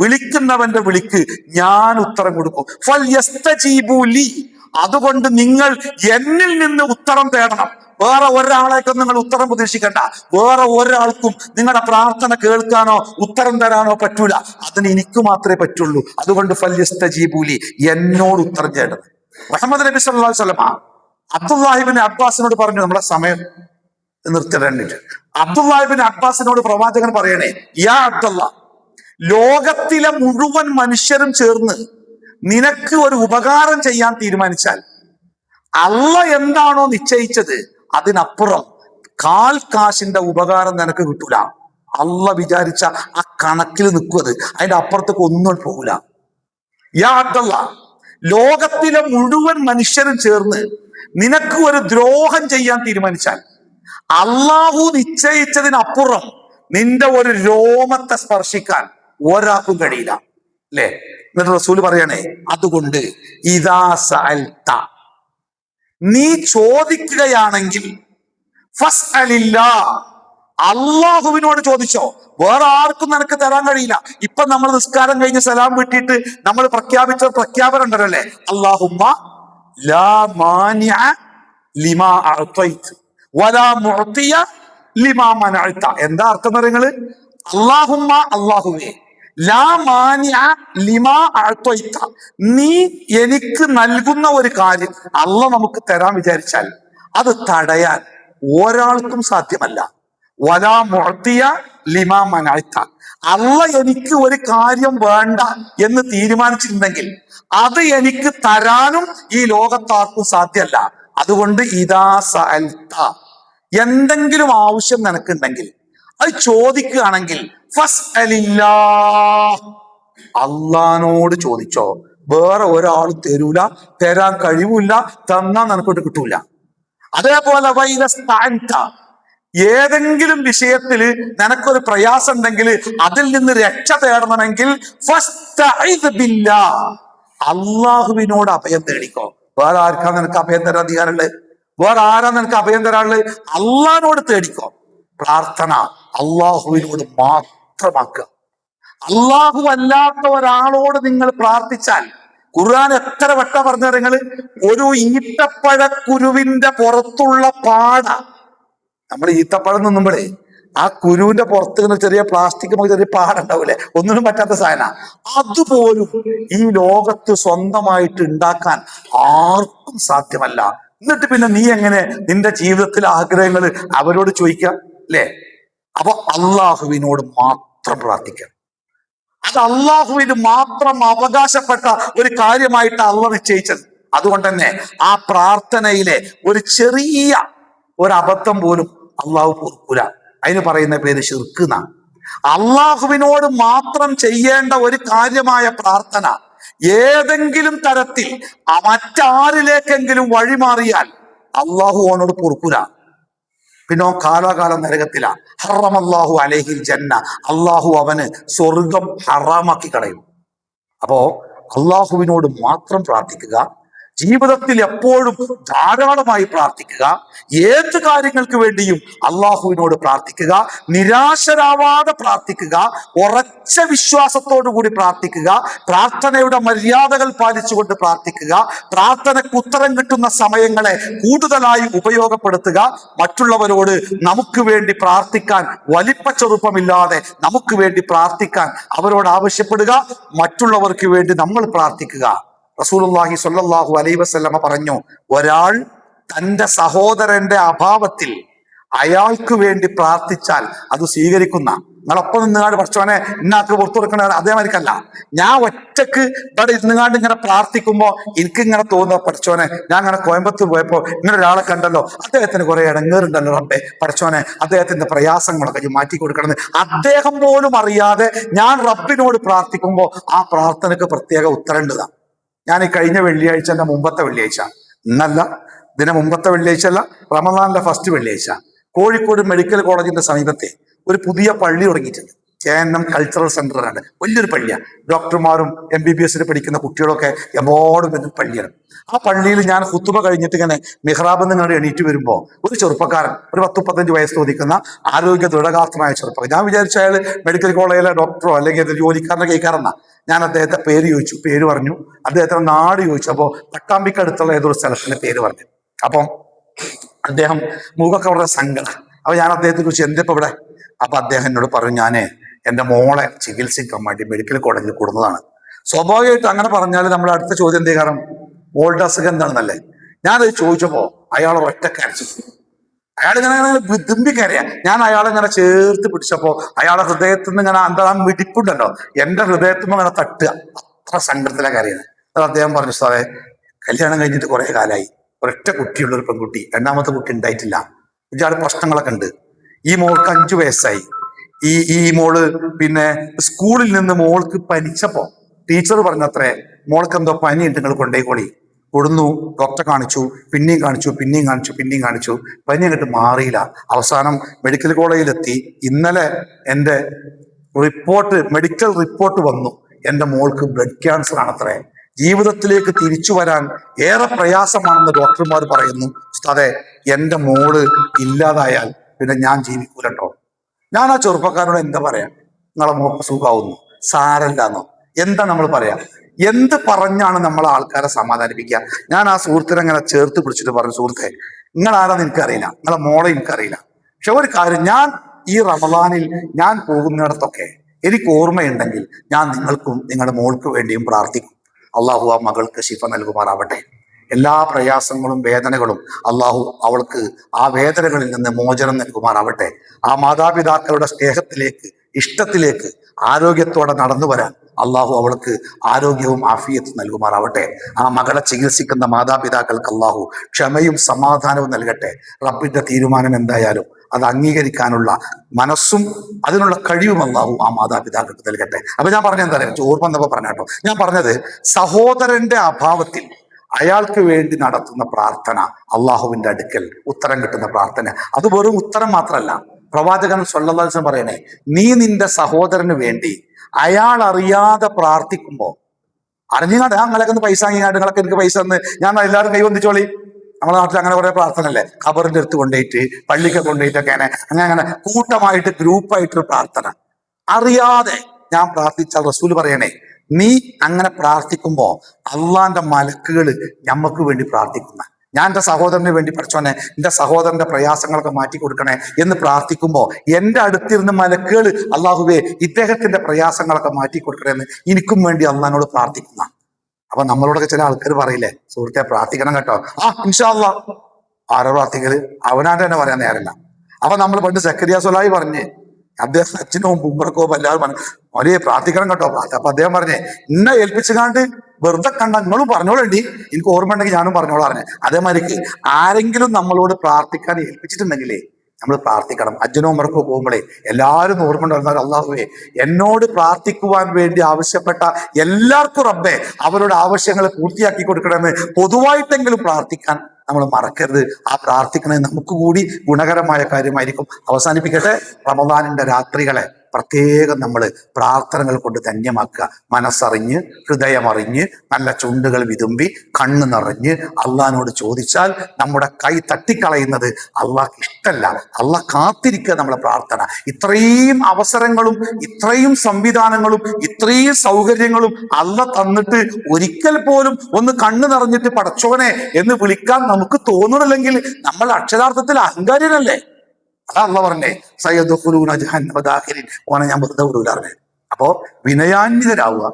വിളിക്കുന്നവന്റെ വിളിക്ക് ഞാൻ ഉത്തരം കൊടുക്കും. ഫൽയസ്തജീബു ലി, അതുകൊണ്ട് നിങ്ങൾ എന്നിൽ നിന്ന് ഉത്തരം തേടണം. വേറെ ഒരാളേക്കും നിങ്ങൾ ഉത്തരം പ്രതീക്ഷിക്കണ്ട. വേറെ ഒരാൾക്കും നിങ്ങളുടെ പ്രാർത്ഥന കേൾക്കാനോ ഉത്തരം തരാനോ പറ്റൂല. അതിന് എനിക്ക് മാത്രമേ പറ്റുള്ളൂ. അതുകൊണ്ട് ഫൽയസ്തജീബു ലി, എന്നോട് ഉത്തരം തേടണം. മുഹമ്മദ് നബി സല്ലല്ലാഹു അലൈഹി വസല്ലം അബ്ദുല്ലാഹി ഇബ്നു അബ്ബാസിനോട് പറഞ്ഞു, നമ്മളെ സമയം നിർത്തിടേണ്ടിട്ട്, അബ്ദുല്ലാഹി ഇബ്നു അബ്ബാസിനോട് പ്രവാചകൻ പറയണേ, യാ അബ്ദുല്ലാ, ലോകത്തിലെ മുഴുവൻ മനുഷ്യരും ചേർന്ന് നിനക്ക് ഒരു ഉപകാരം ചെയ്യാൻ തീരുമാനിച്ചാൽ അള്ളാഹ് എന്താണോ നിശ്ചയിച്ചത് അതിനപ്പുറം കാൽ കാശിന്റെ ഉപകാരം നിനക്ക് കിട്ടൂല. അള്ളാഹ് വിചാരിച്ച ആ കണക്കിൽ നിൽക്കുന്നത്, അതിന്റെ അപ്പുറത്തേക്ക് ഒന്നും പോകൂല. യാ അബ്ദുല്ലാ, ലോകത്തിലെ മുഴുവൻ മനുഷ്യരും ചേർന്ന് നിനക്ക് ഒരു ദ്രോഹം ചെയ്യാൻ തീരുമാനിച്ചാൽ അള്ളാഹു നിശ്ചയിച്ചതിനപ്പുറം നിന്റെ ഒരു രോമത്തെ സ്പർശിക്കാൻ ഒരാൾക്കും കഴിയില്ല. അല്ലേ? എന്നിട്ട് റസൂൽ പറയണേ, അതുകൊണ്ട് ഇദാ സഅൽത, നീ ചോദിക്കുകയാണെങ്കിൽ ഫസ്അലില്ലാ, അള്ളാഹുവിനോട് ചോദിച്ചോ. വേറെ ആർക്കും നിനക്ക് തരാൻ കഴിയില്ല. ഇപ്പൊ നമ്മൾ നിസ്കാരം കഴിഞ്ഞ് സലാം വിട്ടിട്ട് നമ്മൾ പ്രഖ്യാപിച്ച പ്രഖ്യാപനം ഉണ്ടല്ലോ, അല്ലേ? അല്ലാഹുമ്മ ലാ മാനിഅ ലിമാ അഅ്തൈത വലാ മുഅ്തിയ ലിമാ മനഅത. എന്താ അർത്ഥം പറയുന്നത്? അല്ലാഹുമ്മ, അല്ലാഹുവേ, ലാ മാനിഅ ലിമാ അഅ്തൈത, നീ എനിക്ക് നൽകുന്ന ഒരു കാര്യം അള്ളാഹ് നമുക്ക് തരാൻ വിചാരിച്ചാൽ അത് തടയാൻ ഒരാൾക്കും സാധ്യമല്ല. വലാ മുഅ്തിയ ലിമാ മനഅത, അള്ളാഹ് എനിക്ക് ഒരു കാര്യം വേണ്ട എന്ന് തീരുമാനിച്ചിട്ടുണ്ടെങ്കിൽ അത് എനിക്ക് തരാനും ഈ ലോകത്താർക്കും സാധ്യമല്ല. അതുകൊണ്ട് ഇദാ സഅൽത, എന്തെങ്കിലും ആവശ്യം നിനക്കുണ്ടെങ്കിൽ അത് ചോദിക്കുകയാണെങ്കിൽ ഫസ്അലില്ലാ, അള്ളാനോട് ചോദിച്ചോ. വേറെ ഒരാളും തരൂല, തരാൻ കഴിവില്ല, തന്നാ നിനക്കോട്ട് കിട്ടൂല. അതേപോലെ വൈദസ്തഅൻത, ഏതെങ്കിലും വിഷയത്തില് നിനക്കൊരു പ്രയാസം ഉണ്ടെങ്കിൽ അതിൽ നിന്ന് രക്ഷ തേടണമെങ്കിൽ ഫസ്തഇദ് ബില്ലാഹ്, അള്ളാഹുവിനോട് അഭയം തേടിക്കോ. വേറെ ആർക്കാ നിനക്ക് അഭയം തരാൻ അധികാരമുള്ളത്? വേറെ ആരാ നിനക്ക് അഭയം തരാനുള്ളത്? അള്ളാഹിനോട് തേടിക്കോ. പ്രാർത്ഥന അള്ളാഹുവിനോട് മാത്രമാക്കുക. അള്ളാഹു അല്ലാത്ത ഒരാളോട് നിങ്ങൾ പ്രാർത്ഥിച്ചാൽ, ഖുർആൻ എത്ര വട്ടം പറഞ്ഞ നിങ്ങൾ, ഒരു ഈത്തപ്പഴക്കുരുവിന്റെ പുറത്തുള്ള പാട, നമ്മൾ ഈത്തപ്പഴം തിന്നുമ്പോഴേ ആ കുരുവിന്റെ പുറത്ത് ചെറിയ പ്ലാസ്റ്റിക് ചെറിയ പാടുണ്ടാവൂലേ, ഒന്നിനും പറ്റാത്ത സാധന, അതുപോലും ഈ ലോകത്ത് സ്വന്തമായിട്ട് ഉണ്ടാക്കാൻ ആർക്കും സാധ്യമല്ല. എന്നിട്ട് പിന്നെ നീ എങ്ങനെ നിന്റെ ജീവിതത്തിലെ ആഗ്രഹങ്ങൾ അവരോട് ചോദിക്കാം? അല്ലേ? അപ്പൊ അള്ളാഹുവിനോട് മാത്രം പ്രാർത്ഥിക്കാം. അത് അള്ളാഹുവിന് മാത്രം അവകാശപ്പെട്ട ഒരു കാര്യമായിട്ട് അള്ളാഹ് നിശ്ചയിച്ചത്. അതുകൊണ്ട് തന്നെ ആ പ്രാർത്ഥനയിലെ ഒരു ചെറിയ ഒരു അബദ്ധം പോലും അള്ളാഹു പൊറുക്കൂല. അതിന് പറയുന്ന പേര് ശിർക്ക് എന്നാണ്. അള്ളാഹുവിനോട് മാത്രം ചെയ്യേണ്ട ഒരു കാര്യമായ പ്രാർത്ഥന ഏതെങ്കിലും തരത്തിൽ മറ്റാരിലേക്കെങ്കിലും വഴിമാറിയാൽ അള്ളാഹു അവനോട് പൊറുക്കൂല. പിന്നെ കാലാകാലം നരകത്തില. ഹറമല്ലാഹു അലൈഹിൽ ജന്ന, അള്ളാഹു അവന് സ്വർഗം ഹറാമാക്കി കളയും. അപ്പോ അള്ളാഹുവിനോട് മാത്രം പ്രാർത്ഥിക്കുക. ജീവിതത്തിൽ എപ്പോഴും ധാരാളമായി പ്രാർത്ഥിക്കുക. ഏത് കാര്യങ്ങൾക്ക് വേണ്ടിയും അള്ളാഹുവിനോട് പ്രാർത്ഥിക്കുക. നിരാശരാവാതെ പ്രാർത്ഥിക്കുക. ഉറച്ച വിശ്വാസത്തോടു കൂടി പ്രാർത്ഥിക്കുക. പ്രാർത്ഥനയുടെ മര്യാദകൾ പാലിച്ചുകൊണ്ട് പ്രാർത്ഥിക്കുക. പ്രാർത്ഥനയ്ക്ക് ഉത്തരം കിട്ടുന്ന സമയങ്ങളെ കൂടുതലായി ഉപയോഗപ്പെടുത്തുക. മറ്റുള്ളവരോട് നമുക്ക് വേണ്ടി പ്രാർത്ഥിക്കാൻ വലിപ്പച്ചെറുപ്പമില്ലാതെ നമുക്ക് വേണ്ടി പ്രാർത്ഥിക്കാൻ അവരോട് ആവശ്യപ്പെടുക. മറ്റുള്ളവർക്ക് വേണ്ടി നമ്മൾ പ്രാർത്ഥിക്കുക. റസൂലുള്ളാഹി സ്വല്ലല്ലാഹു അലൈഹി വസല്ലമ പറഞ്ഞു, ഒരാൾ തന്റെ സഹോദരന്റെ അഭാവത്തിൽ അയാൾക്ക് വേണ്ടി പ്രാർത്ഥിച്ചാൽ അത് സ്വീകരിക്കുന്ന. നിങ്ങളൊപ്പം നിന്നുകാണ്ട് പഠിച്ചോനെ ഇന്നാക്ക് പുറത്തു കൊടുക്കണ അതേമാതിരിക്കല്ല. ഞാൻ ഒറ്റക്ക് ഇവിടെ ഇരുന്നുകാണ്ട് ഇങ്ങനെ പ്രാർത്ഥിക്കുമ്പോ എനിക്ക് ഇങ്ങനെ തോന്നുക, പഠിച്ചോനെ ഞാൻ ഇങ്ങനെ കോയമ്പത്തൂർ പോയപ്പോ ഇങ്ങനെ ഒരാളെ കണ്ടല്ലോ, അദ്ദേഹത്തിന് കുറെ ഇടങ്ങേറുണ്ടല്ലോ റബ്ബേ, പഠിച്ചോനെ അദ്ദേഹത്തിന്റെ പ്രയാസങ്ങളൊക്കെ മാറ്റി കൊടുക്കണമെന്ന് അദ്ദേഹം പോലും അറിയാതെ ഞാൻ റബ്ബിനോട് പ്രാർത്ഥിക്കുമ്പോ ആ പ്രാർത്ഥനക്ക് പ്രത്യേക ഉത്തരണ്ടതാണ്. ഞാൻ ഈ കഴിഞ്ഞ വെള്ളിയാഴ്ച, എന്റെ മുമ്പത്തെ വെള്ളിയാഴ്ച, ഇന്നല്ല ഇതിന് മുമ്പത്തെ വെള്ളിയാഴ്ച അല്ല, റമദാനിലെ ഫസ്റ്റ് വെള്ളിയാഴ്ച, കോഴിക്കോട് മെഡിക്കൽ കോളേജിന്റെ സമീപത്തെ ഒരു പുതിയ പള്ളി തുടങ്ങിയിട്ടുണ്ട്. KNM കൾച്ചറൽ സെന്ററാണ്. വലിയൊരു പള്ളിയാണ്. ഡോക്ടർമാരും MBBS പഠിക്കുന്ന കുട്ടികളൊക്കെ എമ്പാടും വരുന്ന പള്ളിയാണ്. ആ പള്ളിയിൽ ഞാൻ ഖുതുബ കഴിഞ്ഞിട്ട് ഇങ്ങനെ മിഹ്റാബിൽ നിന്ന് എണീറ്റ് വരുമ്പോൾ ഒരു ചെറുപ്പക്കാരൻ, ഒരു 10-15 വയസ്സ് തോന്നിക്കുന്ന ആരോഗ്യ ദൃഢഗാത്രനായ ചെറുപ്പക്കാരൻ, ഞാൻ വിചാരിച്ച അയാൾ മെഡിക്കൽ കോളേജിലെ ഡോക്ടറോ അല്ലെങ്കിൽ ജോലിക്കാരനെ കേൾക്കാറെന്നാ. ഞാൻ അദ്ദേഹത്തെ പേര് ചോദിച്ചു, പേര് പറഞ്ഞു. അദ്ദേഹത്തിന്റെ നാട് ചോദിച്ചു. അപ്പോൾ പട്ടാമ്പിക്ക് അടുത്തുള്ള ഏതൊരു സ്ഥലത്തിന്റെ പേര് പറഞ്ഞു. അപ്പം അദ്ദേഹം മുഖമൊക്കെ വളരെ സങ്കടം. അപ്പൊ ഞാൻ അദ്ദേഹത്തെ ചോദിച്ചു, എന്തിപ്പോ ഇവിടെ? അപ്പൊ അദ്ദേഹം എന്നോട് പറഞ്ഞു, ഞാനേ എൻ്റെ മോളെ ചികിത്സിക്കാൻ വേണ്ടി മെഡിക്കൽ കോളേജിൽ കൊടുന്നതാണ്. സ്വാഭാവികമായിട്ട് അങ്ങനെ പറഞ്ഞാൽ നമ്മുടെ അടുത്ത ചോദ്യം എന്തേ, കാരണം മോളുടെ അസുഖം എന്താണെന്നല്ലേ. ഞാനത് ചോദിച്ചപ്പോ അയാൾ ഒറ്റ കരച്ചു. അയാളിങ്ങനെ വിതുമ്പിക്കരയാ. ഞാൻ അയാളിങ്ങനെ ചേർത്ത് പിടിച്ചപ്പോ അയാളെ ഹൃദയത്തിൽ നിന്ന് ഇങ്ങനെ എന്താ മിടിപ്പുണ്ടല്ലോ, എന്റെ ഹൃദയത്തിൽ നിന്ന് ഇങ്ങനെ തട്ടുക. അത്ര സങ്കടത്തിലെ കരയുന്നത്. അത് അദ്ദേഹം പറഞ്ഞു, സാറേ കല്യാണം കഴിഞ്ഞിട്ട് കുറെ കാലമായി, ഒരൊറ്റ കുട്ടിയുള്ള ഒരു പെൺകുട്ടി, രണ്ടാമത്തെ കുട്ടി ഉണ്ടായിട്ടില്ല, ഒരുപാട് പ്രശ്നങ്ങളൊക്കെ ഉണ്ട്. ഈ മോൾക്ക് 5 വയസ്സായി. ഈ മോള് പിന്നെ സ്കൂളിൽ നിന്ന് മോൾക്ക് പനിച്ചപ്പോ ടീച്ചർ പറഞ്ഞത്രേ, മോൾക്ക് എന്തോ പനിയുണ്ട്, നിങ്ങൾ കൊണ്ടേക്കോളി. കൊടുന്നു, ഡോക്ടറെ കാണിച്ചു, പിന്നെയും കാണിച്ചു, പനി അങ്ങോട്ട് മാറിയില്ല. അവസാനം മെഡിക്കൽ കോളേജിലെത്തി. ഇന്നലെ എൻ്റെ മെഡിക്കൽ റിപ്പോർട്ട് വന്നു, എൻ്റെ മോൾക്ക് ബ്ലഡ് ക്യാൻസർ ആണത്രേ. ജീവിതത്തിലേക്ക് തിരിച്ചു വരാൻ ഏറെ പ്രയാസമാണെന്ന് ഡോക്ടർമാർ പറയുന്നു. അതെ, എൻ്റെ മോള് ഇല്ലാതായാൽ പിന്നെ ഞാൻ ജീവിക്കൂലട്ടോ. ഞാൻ ആ ചെറുപ്പക്കാരോട് എന്താ പറയാ, നിങ്ങളെ മോക്ക് സുഖാവുന്നു, സാരല്ലാന്നോ, എന്താ നമ്മൾ പറയാ? എന്ത് പറഞ്ഞാണ് നമ്മൾ ആൾക്കാരെ സമാധാനിപ്പിക്കുക? ഞാൻ ആ സുഹൃത്തിനെ അങ്ങനെ ചേർത്ത് പിടിച്ചിട്ട് പറഞ്ഞു, സുഹൃത്തെ നിങ്ങളാരാന്ന് എനിക്കറിയില്ല, നിങ്ങളെ മോളെ എനിക്കറിയില്ല, പക്ഷെ ഒരു കാര്യം, ഞാൻ ഈ റമദാനിൽ ഞാൻ പോകുന്നിടത്തൊക്കെ എനിക്ക് ഓർമ്മയുണ്ടെങ്കിൽ ഞാൻ നിങ്ങൾക്കും നിങ്ങളുടെ മോൾക്ക് വേണ്ടിയും പ്രാർത്ഥിക്കും. അള്ളാഹു ആ മകൾക്ക് ശിഫ നൽകുമാറാവട്ടെ. എല്ലാ പ്രയാസങ്ങളും വേദനകളും അള്ളാഹു അവൾക്ക് ആ വേദനകളിൽ നിന്ന് മോചനം നൽകുമാറാവട്ടെ. ആ മാതാപിതാക്കളുടെ സ്നേഹത്തിലേക്ക്, ഇഷ്ടത്തിലേക്ക് ആരോഗ്യത്തോടെ നടന്നു വരാൻ അള്ളാഹു അവൾക്ക് ആരോഗ്യവും ആഫിയത്തും നൽകുമാറാവട്ടെ. ആ മകളെ ചികിത്സിക്കുന്ന മാതാപിതാക്കൾക്ക് അള്ളാഹു ക്ഷമയും സമാധാനവും നൽകട്ടെ. റബ്ബിന്റെ തീരുമാനം എന്തായാലും അത് അംഗീകരിക്കാനുള്ള മനസ്സും അതിനുള്ള കഴിവും അള്ളാഹു ആ മാതാപിതാക്കൾക്ക് നൽകട്ടെ. അപ്പൊ ഞാൻ പറഞ്ഞ എന്താ പറയുക, ഓർമ്മ എന്നപ്പോ പറഞ്ഞ കേട്ടോ, ഞാൻ പറഞ്ഞത് സഹോദരന്റെ അഭാവത്തിൽ അയാൾക്ക് വേണ്ടി നടത്തുന്ന പ്രാർത്ഥന അള്ളാഹുവിന്റെ അടുക്കൽ ഉത്തരം കിട്ടുന്ന പ്രാർത്ഥന. അത് വെറും ഉത്തരം മാത്രമല്ല, പ്രവാചകൻ സ്വല്ലല്ലാഹു അലൈഹി വസല്ലം പറയണേ, നീ നിന്റെ സഹോദരന് വേണ്ടി അയാൾ അറിയാതെ പ്രാർത്ഥിക്കുമ്പോ, അറിഞ്ഞാണ്ട് നിങ്ങളൊക്കെ ഒന്ന് പൈസ വാങ്ങിയാണ്ട് നിങ്ങളൊക്കെ എനിക്ക് പൈസ തന്ന് ഞാൻ എല്ലാവരും കൈവന്നിച്ചോളി. നമ്മുടെ നാട്ടിൽ അങ്ങനെ കുറെ പ്രാർത്ഥന അല്ലേ, ഖബറിന്റെ അടുത്ത് കൊണ്ടുപോയിട്ട് പള്ളിക്ക് കൊണ്ടുപോയിട്ടൊക്കെ അങ്ങനെ കൂട്ടമായിട്ട് ഗ്രൂപ്പായിട്ടൊരു പ്രാർത്ഥന. അറിയാതെ ഞാൻ പ്രാർത്ഥിച്ചാൽ റസൂൽ പറയണേ, നീ അങ്ങനെ പ്രാർത്ഥിക്കുമ്പോ അള്ളാന്റെ മലക്കുകൾ ഞമ്മക്ക് വേണ്ടി പ്രാർത്ഥിക്കുന്ന, ഞാൻ എൻ്റെ സഹോദരന് വേണ്ടി പഠിച്ചോനെ എൻ്റെ സഹോദരന്റെ പ്രയാസങ്ങളൊക്കെ മാറ്റി കൊടുക്കണേ എന്ന് പ്രാർത്ഥിക്കുമ്പോ എൻ്റെ അടുത്തിരുന്ന് മലക്കുകൾ അള്ളാഹുവേ ഇദ്ദേഹത്തിന്റെ പ്രയാസങ്ങളൊക്കെ മാറ്റി കൊടുക്കണേ എന്ന് എനിക്കും വേണ്ടി അള്ളഹാനോട് പ്രാർത്ഥിക്കുന്ന. അപ്പൊ നമ്മളോടൊക്കെ ചില ആൾക്കാർ പറയില്ലേ, സുഹൃത്തെ പ്രാർത്ഥിക്കണം കേട്ടോ. ഇൻഷാ അല്ലാഹ്. ആരോ പ്രാർത്ഥിക്കല് അവനാന്റെ തന്നെ പറയാൻ നേരല്ല. അപ്പൊ നമ്മൾ പണ്ട് സക്കരിയ സ്വലാഹി പറഞ്ഞ്, അദ്ദേഹം അച്ഛനോ ഉമ്മറക്കോ എല്ലാവരും പറഞ്ഞു ഒരേ പ്രാർത്ഥിക്കണം കേട്ടോ. അപ്പൊ അദ്ദേഹം പറഞ്ഞേ, എന്നെ ഏൽപ്പിച്ചുകാണ്ട് വെറുതെ കണ്ട നിങ്ങളും പറഞ്ഞോളേണ്ടി, എനിക്ക് ഓർമ്മ ഉണ്ടെങ്കിൽ ഞാനും പറഞ്ഞോളാം പറഞ്ഞേ. അതേമാതിരിക്ക് ആരെങ്കിലും നമ്മളോട് പ്രാർത്ഥിക്കാൻ ഏൽപ്പിച്ചിട്ടുണ്ടെങ്കിലേ നമ്മൾ പ്രാർത്ഥിക്കണം. അജ്ജനോ ഉമ്മറക്കോ പോകുമ്പോഴേ എല്ലാവരും ഓർമ്മ ഉണ്ടായിരുന്നാൽ, അള്ളാഹുവേ എന്നോട് പ്രാർത്ഥിക്കുവാൻ വേണ്ടി ആവശ്യപ്പെട്ട എല്ലാവർക്കും റബ്ബേ അവരുടെ ആവശ്യങ്ങൾ പൂർത്തിയാക്കി കൊടുക്കണമെന്ന് പൊതുവായിട്ടെങ്കിലും പ്രാർത്ഥിക്കാൻ നമ്മൾ മറക്കരുത്. ആ പ്രാർത്ഥിക്കണത് നമുക്ക് കൂടി ഗുണകരമായ കാര്യമായിരിക്കും. അവസാനിപ്പിക്കട്ടെ, റമദാനിന്റെ രാത്രികളെ പ്രത്യേകം നമ്മൾ പ്രാർത്ഥനകൾ കൊണ്ട് ധന്യമാക്കുക. മനസ്സറിഞ്ഞ്, ഹൃദയമറിഞ്ഞ്, നല്ല ചുണ്ടുകൾ വിതുമ്പി, കണ്ണ് നിറഞ്ഞ് അള്ളാഹിനോട് ചോദിച്ചാൽ നമ്മുടെ കൈ തട്ടിക്കളയുന്നത് അള്ളാഹ്ക്ക് ഇഷ്ടമല്ല. അള്ളാഹ് കാത്തിരിക്കുക നമ്മളെ പ്രാർത്ഥന. ഇത്രയും അവസരങ്ങളും ഇത്രയും സംവിധാനങ്ങളും ഇത്രയും സൗകര്യങ്ങളും അള്ളാഹ് തന്നിട്ട് ഒരിക്കൽ പോലും ഒന്ന് കണ്ണ് നിറഞ്ഞിട്ട് പടച്ചോനെ എന്ന് വിളിക്കാൻ നമുക്ക് തോന്നണില്ലെങ്കിൽ നമ്മൾ അക്ഷരാർത്ഥത്തിൽ അഹങ്കാരിയല്ലേ? അതാ അള്ളാഹ് പറഞ്ഞേ, സയ്യദ്ഖുലൂന ജഹന്നമ ദാഖിരീൻ. ഓനെ ഞാൻ വെറുതെ വിടൂല പറഞ്ഞേ. അപ്പോ വിനയാന്വിതരാവുക,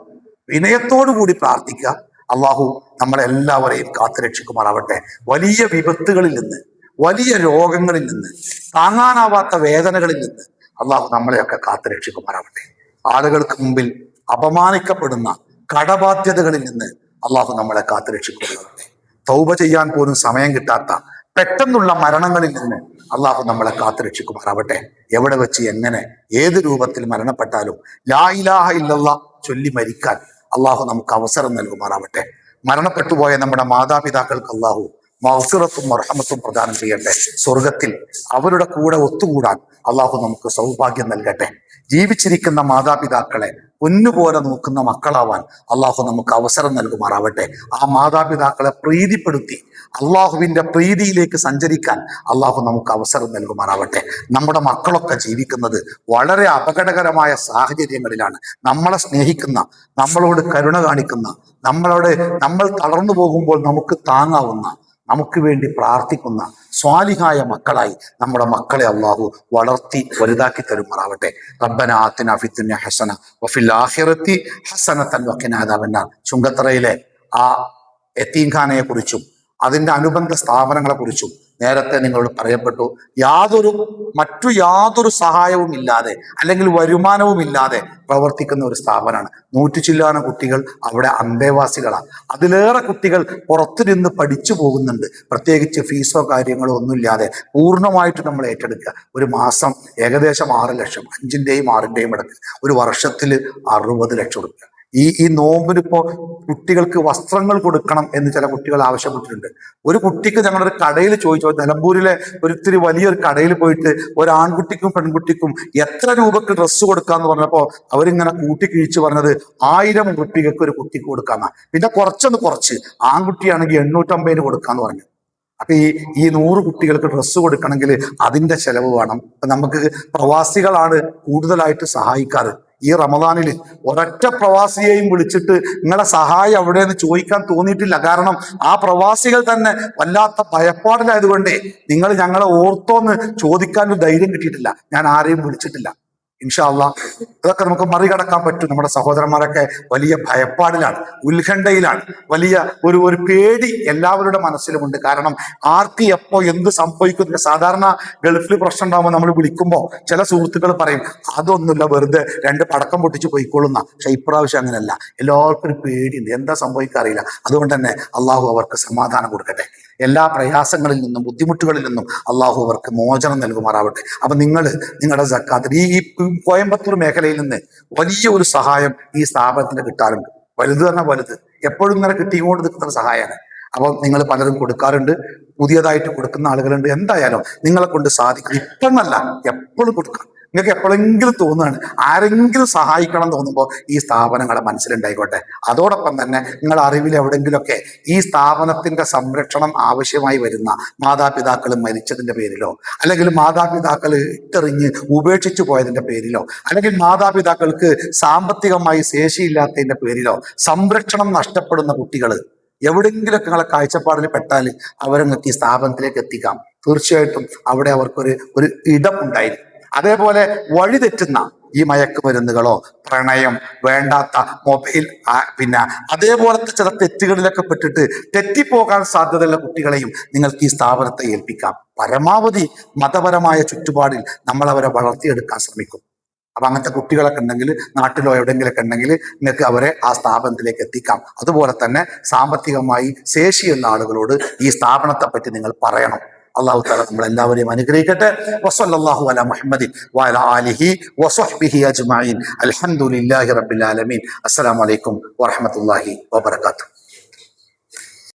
വിനയത്തോടു കൂടി പ്രാർത്ഥിക്കുക. അള്ളാഹു നമ്മളെല്ലാവരെയും കാത്തുരക്ഷിക്കുമാറാവട്ടെ. വലിയ വിപത്തുകളിൽ നിന്ന്, വലിയ രോഗങ്ങളിൽ നിന്ന്, താങ്ങാനാവാത്ത വേദനകളിൽ നിന്ന് അള്ളാഹു നമ്മളെയൊക്കെ കാത്തു രക്ഷിക്കുമാറാവട്ടെ. ആളുകൾക്ക് മുമ്പിൽ അപമാനിക്കപ്പെടുന്ന കടബാധ്യതകളിൽ നിന്ന് അള്ളാഹു നമ്മളെ കാത്തു രക്ഷിക്കുമാറാവട്ടെ. തൗബ ചെയ്യാൻ പോലും സമയം കിട്ടാത്ത പെട്ടെന്നുള്ള മരണങ്ങളിൽ നിന്ന് അള്ളാഹു നമ്മളെ കാത്തു രക്ഷിക്കുമാറാവട്ടെ. എവിടെ വെച്ച് എങ്ങനെ ഏത് രൂപത്തിൽ മരണപ്പെട്ടാലും ലാ ഇലാഹ ഇല്ലല്ലാഹ് ചൊല്ലി മരിക്കാൻ അള്ളാഹു നമുക്ക് അവസരം നൽകുമാറാവട്ടെ. മരണപ്പെട്ടുപോയ നമ്മുടെ മാതാപിതാക്കൾക്ക് അള്ളാഹു മഗ്ഫിറത്തും മർഹമത്തും പ്രദാനം ചെയ്യട്ടെ. സ്വർഗത്തിൽ അവരുടെ കൂടെ ഒത്തുകൂടാൻ അള്ളാഹു നമുക്ക് സൗഭാഗ്യം നൽകട്ടെ. ജീവിച്ചിരിക്കുന്ന മാതാപിതാക്കളെ പൊന്നുപോലെ നോക്കുന്ന മക്കളാവാൻ അള്ളാഹു നമുക്ക് അവസരം നൽകുമാറാവട്ടെ. ആ മാതാപിതാക്കളെ പ്രീതിപ്പെടുത്തി അള്ളാഹുവിന്റെ പ്രീതിയിലേക്ക് സഞ്ചരിക്കാൻ അള്ളാഹു നമുക്ക് അവസരം നൽകുമാറാവട്ടെ. നമ്മുടെ മക്കളൊക്കെ ജീവിക്കുന്നത് വളരെ അപകടകരമായ സാഹചര്യങ്ങളിലാണ്. നമ്മളെ സ്നേഹിക്കുന്ന, നമ്മളോട് കരുണ കാണിക്കുന്ന, നമ്മൾ തളർന്നു പോകുമ്പോൾ നമുക്ക് താങ്ങാവുന്ന, നമുക്ക് വേണ്ടി പ്രാർത്ഥിക്കുന്ന സ്വാലിഹായ മക്കളായി നമ്മുടെ മക്കളെ അള്ളാഹു വളർത്തി വലുതാക്കി തരുമാറാവട്ടെ. റബ്ബനാ ആതിനാ ഫിദ്ദുനിയ ഹസന വഫിൽ ആഖിറതി ഹസനതൻ വഖിനാ അദാബന്നാർ. ചുങ്കത്തറയിലെ ആ യതീംഖാനയെ കുറിച്ചും അതിന്റെ അനുബന്ധ സ്ഥാപനങ്ങളെ കുറിച്ചും നേരത്തെ നിങ്ങളോട് പറയപ്പെട്ടു. മറ്റു യാതൊരു സഹായവും ഇല്ലാതെ അല്ലെങ്കിൽ വരുമാനവും ഇല്ലാതെ പ്രവർത്തിക്കുന്ന ഒരു സ്ഥാപനമാണ്. 100 ചില്ലാനം കുട്ടികൾ അവിടെ അന്തേവാസികളാണ്. അതിലേറെ കുട്ടികൾ പുറത്തു നിന്ന് പഠിച്ചു പോകുന്നുണ്ട്. പ്രത്യേകിച്ച് ഫീസോ കാര്യങ്ങളോ ഒന്നുമില്ലാതെ പൂർണ്ണമായിട്ട് നമ്മൾ ഏറ്റെടുക്കുക. ഒരു മാസം ഏകദേശം 6 ലക്ഷം, 5ന്റെയും 6ന്റെയും ഇടയ്ക്ക്, ഒരു വർഷത്തിൽ 60 ലക്ഷം രൂപ. ഈ നോമ്പിനിപ്പോ കുട്ടികൾക്ക് വസ്ത്രങ്ങൾ കൊടുക്കണം എന്ന് ചില കുട്ടികൾ ആവശ്യപ്പെട്ടിട്ടുണ്ട്. ഒരു കുട്ടിക്ക് ഞങ്ങളൊരു കടയിൽ ചോദിച്ചു, നിലമ്പൂരിലെ ഒരിത്തിരി വലിയൊരു കടയിൽ പോയിട്ട് ഒരു ആൺകുട്ടിക്കും പെൺകുട്ടിക്കും എത്ര രൂപക്ക് ഡ്രസ്സ് കൊടുക്കാന്ന് പറഞ്ഞപ്പോ അവരിങ്ങനെ കൂട്ടിക്കിഴിച്ച് പറഞ്ഞത് 1000 ഉറുപ്പികക്ക് ഒരു കുട്ടിക്ക് കൊടുക്കാന്നാ. പിന്നെ കുറച്ച് ആൺകുട്ടിയാണെങ്കിൽ 850 കൊടുക്കാന്ന് പറഞ്ഞു. അപ്പൊ ഈ 100 കുട്ടികൾക്ക് ഡ്രസ്സ് കൊടുക്കണമെങ്കിൽ അതിന്റെ ചെലവ് വേണം. നമുക്ക് പ്രവാസികളാണ് കൂടുതലായിട്ട് സഹായിക്കാറ്. ഈ റമദാനിൽ ഒരൊറ്റ പ്രവാസിയെയും വിളിച്ചിട്ട് നിങ്ങളെ സഹായം എവിടെയെന്ന് ചോദിക്കാൻ തോന്നിയിട്ടില്ല. കാരണം ആ പ്രവാസികൾ തന്നെ വല്ലാത്ത ഭയപ്പാടിലായതുകൊണ്ട് നിങ്ങൾ ഞങ്ങളെ ഓർത്തോന്ന് ചോദിക്കാൻ ധൈര്യം കിട്ടിയിട്ടില്ല. ഞാൻ ആരെയും വിളിച്ചിട്ടില്ല. ഇൻഷാ അല്ലാഹ് ഇതൊക്കെ നമുക്ക് മറികടക്കാൻ പറ്റും. നമ്മുടെ സഹോദരന്മാരൊക്കെ വലിയ ഭയപ്പാടിലാണ്, ഉത്കണ്ഠയിലാണ്, വലിയ ഒരു പേടി എല്ലാവരുടെ മനസ്സിലുമുണ്ട്. കാരണം ആർക്ക് എപ്പോ എന്ത് സംഭവിക്കുന്നില്ല. സാധാരണ ഗൾഫിൽ പ്രശ്നം ഉണ്ടാകുമ്പോൾ നമ്മൾ വിളിക്കുമ്പോൾ ചില സുഹൃത്തുക്കൾ പറയും അതൊന്നുമില്ല, വെറുതെ 2 പടക്കം പൊട്ടിച്ച് പോയിക്കൊള്ളുന്ന. പക്ഷെ ഇപ്രാവശ്യം അങ്ങനെയല്ല. എല്ലാവർക്കും ഒരു പേടിയുണ്ട്, എന്താ സംഭവിക്കാറില്ല. അതുകൊണ്ട് തന്നെ അള്ളാഹു അവർക്ക് സമാധാനം കൊടുക്കട്ടെ. എല്ലാ പ്രയാസങ്ങളിൽ നിന്നും ബുദ്ധിമുട്ടുകളിൽ നിന്നും അള്ളാഹു അവർക്ക് മോചനം നൽകുമാറാവട്ടെ. അപ്പൊ നിങ്ങളുടെ സക്കാത്ത് ഈ കോയമ്പത്തൂർ മേഖലയിൽ നിന്ന് വലിയ ഒരു സഹായം ഈ സ്ഥാപനത്തിന് കിട്ടാറുണ്ട്. വലുത് തന്നെ വലുത്, എപ്പോഴും ഇങ്ങനെ കിട്ടിക്കൊണ്ട് നിൽക്കുന്ന സഹായമാണ്. അപ്പം നിങ്ങൾ പലരും കൊടുക്കാറുണ്ട്, പുതിയതായിട്ട് കൊടുക്കുന്ന ആളുകളുണ്ട്. എന്തായാലും നിങ്ങളെ കൊണ്ട് സാധിക്കും. ഇപ്പൊന്നല്ല, എപ്പോഴും കൊടുക്കാം. നിങ്ങൾക്ക് എപ്പോഴെങ്കിലും തോന്നുകയാണ് ആരെങ്കിലും സഹായിക്കണം തോന്നുമ്പോൾ ഈ സ്ഥാപനങ്ങളെ മനസ്സിലുണ്ടായിക്കോട്ടെ. അതോടൊപ്പം തന്നെ നിങ്ങൾ അറിവിൽ എവിടെയെങ്കിലുമൊക്കെ ഈ സ്ഥാപനത്തിന്റെ സംരക്ഷണം ആവശ്യമായി വരുന്ന മാതാപിതാക്കൾ മരിച്ചതിന്റെ പേരിലോ, അല്ലെങ്കിൽ മാതാപിതാക്കൾ ഇട്ടെറിഞ്ഞ് ഉപേക്ഷിച്ചു പോയതിന്റെ പേരിലോ, അല്ലെങ്കിൽ മാതാപിതാക്കൾക്ക് സാമ്പത്തികമായി ശേഷിയില്ലാത്തതിന്റെ പേരിലോ സംരക്ഷണം നഷ്ടപ്പെടുന്ന കുട്ടികൾ എവിടെയെങ്കിലുമൊക്കെ നിങ്ങളെ കാഴ്ചപ്പാടിൽ പെട്ടാൽ അവരെ നിങ്ങൾക്ക് ഈ സ്ഥാപനത്തിലേക്ക് എത്തിക്കാം. തീർച്ചയായിട്ടും അവിടെ അവർക്കൊരു ഇടം ഉണ്ടായിരിക്കും. അതേപോലെ വഴിതെറ്റുന്ന ഈ മയക്കുമരുന്നുകളോ, പ്രണയം, വേണ്ടാത്ത മൊബൈൽ, പിന്നെ അതേപോലത്തെ ചില തെറ്റുകളിലൊക്കെ പെട്ടിട്ട് തെറ്റിപ്പോകാൻ സാധ്യതയുള്ള കുട്ടികളെയും നിങ്ങൾക്ക് ഈ സ്ഥാപനത്തെ ഏൽപ്പിക്കാം. പരമാവധി മതപരമായ ചുറ്റുപാടിൽ നമ്മൾ അവരെ വളർത്തിയെടുക്കാൻ ശ്രമിക്കും. അപ്പൊ അങ്ങനത്തെ കുട്ടികളൊക്കെ ഉണ്ടെങ്കിൽ, നാട്ടിലോ എവിടെയെങ്കിലൊക്കെ ഉണ്ടെങ്കിൽ നിങ്ങൾക്ക് അവരെ ആ സ്ഥാപനത്തിലേക്ക് എത്തിക്കാം. അതുപോലെ തന്നെ സാമ്പത്തികമായി ശേഷിയുള്ള ആളുകളോട് ഈ സ്ഥാപനത്തെ പറ്റി നിങ്ങൾ പറയണം. അല്ലാഹു തആല നമ്മളെല്ലാവരെയും അനുഗ്രഹിക്കട്ടെ. വസല്ലല്ലാഹു അലാ മുഹമ്മദിൻ വഅലാ ആലിഹി വസഹ്ബിഹി അജ്മഈൻ. അൽഹംദുലില്ലാഹി റബ്ബിൽ ആലമീൻ. അസ്സലാമു അലൈക്കും വറഹ്മത്തുള്ളാഹി വബറകാതുഹു.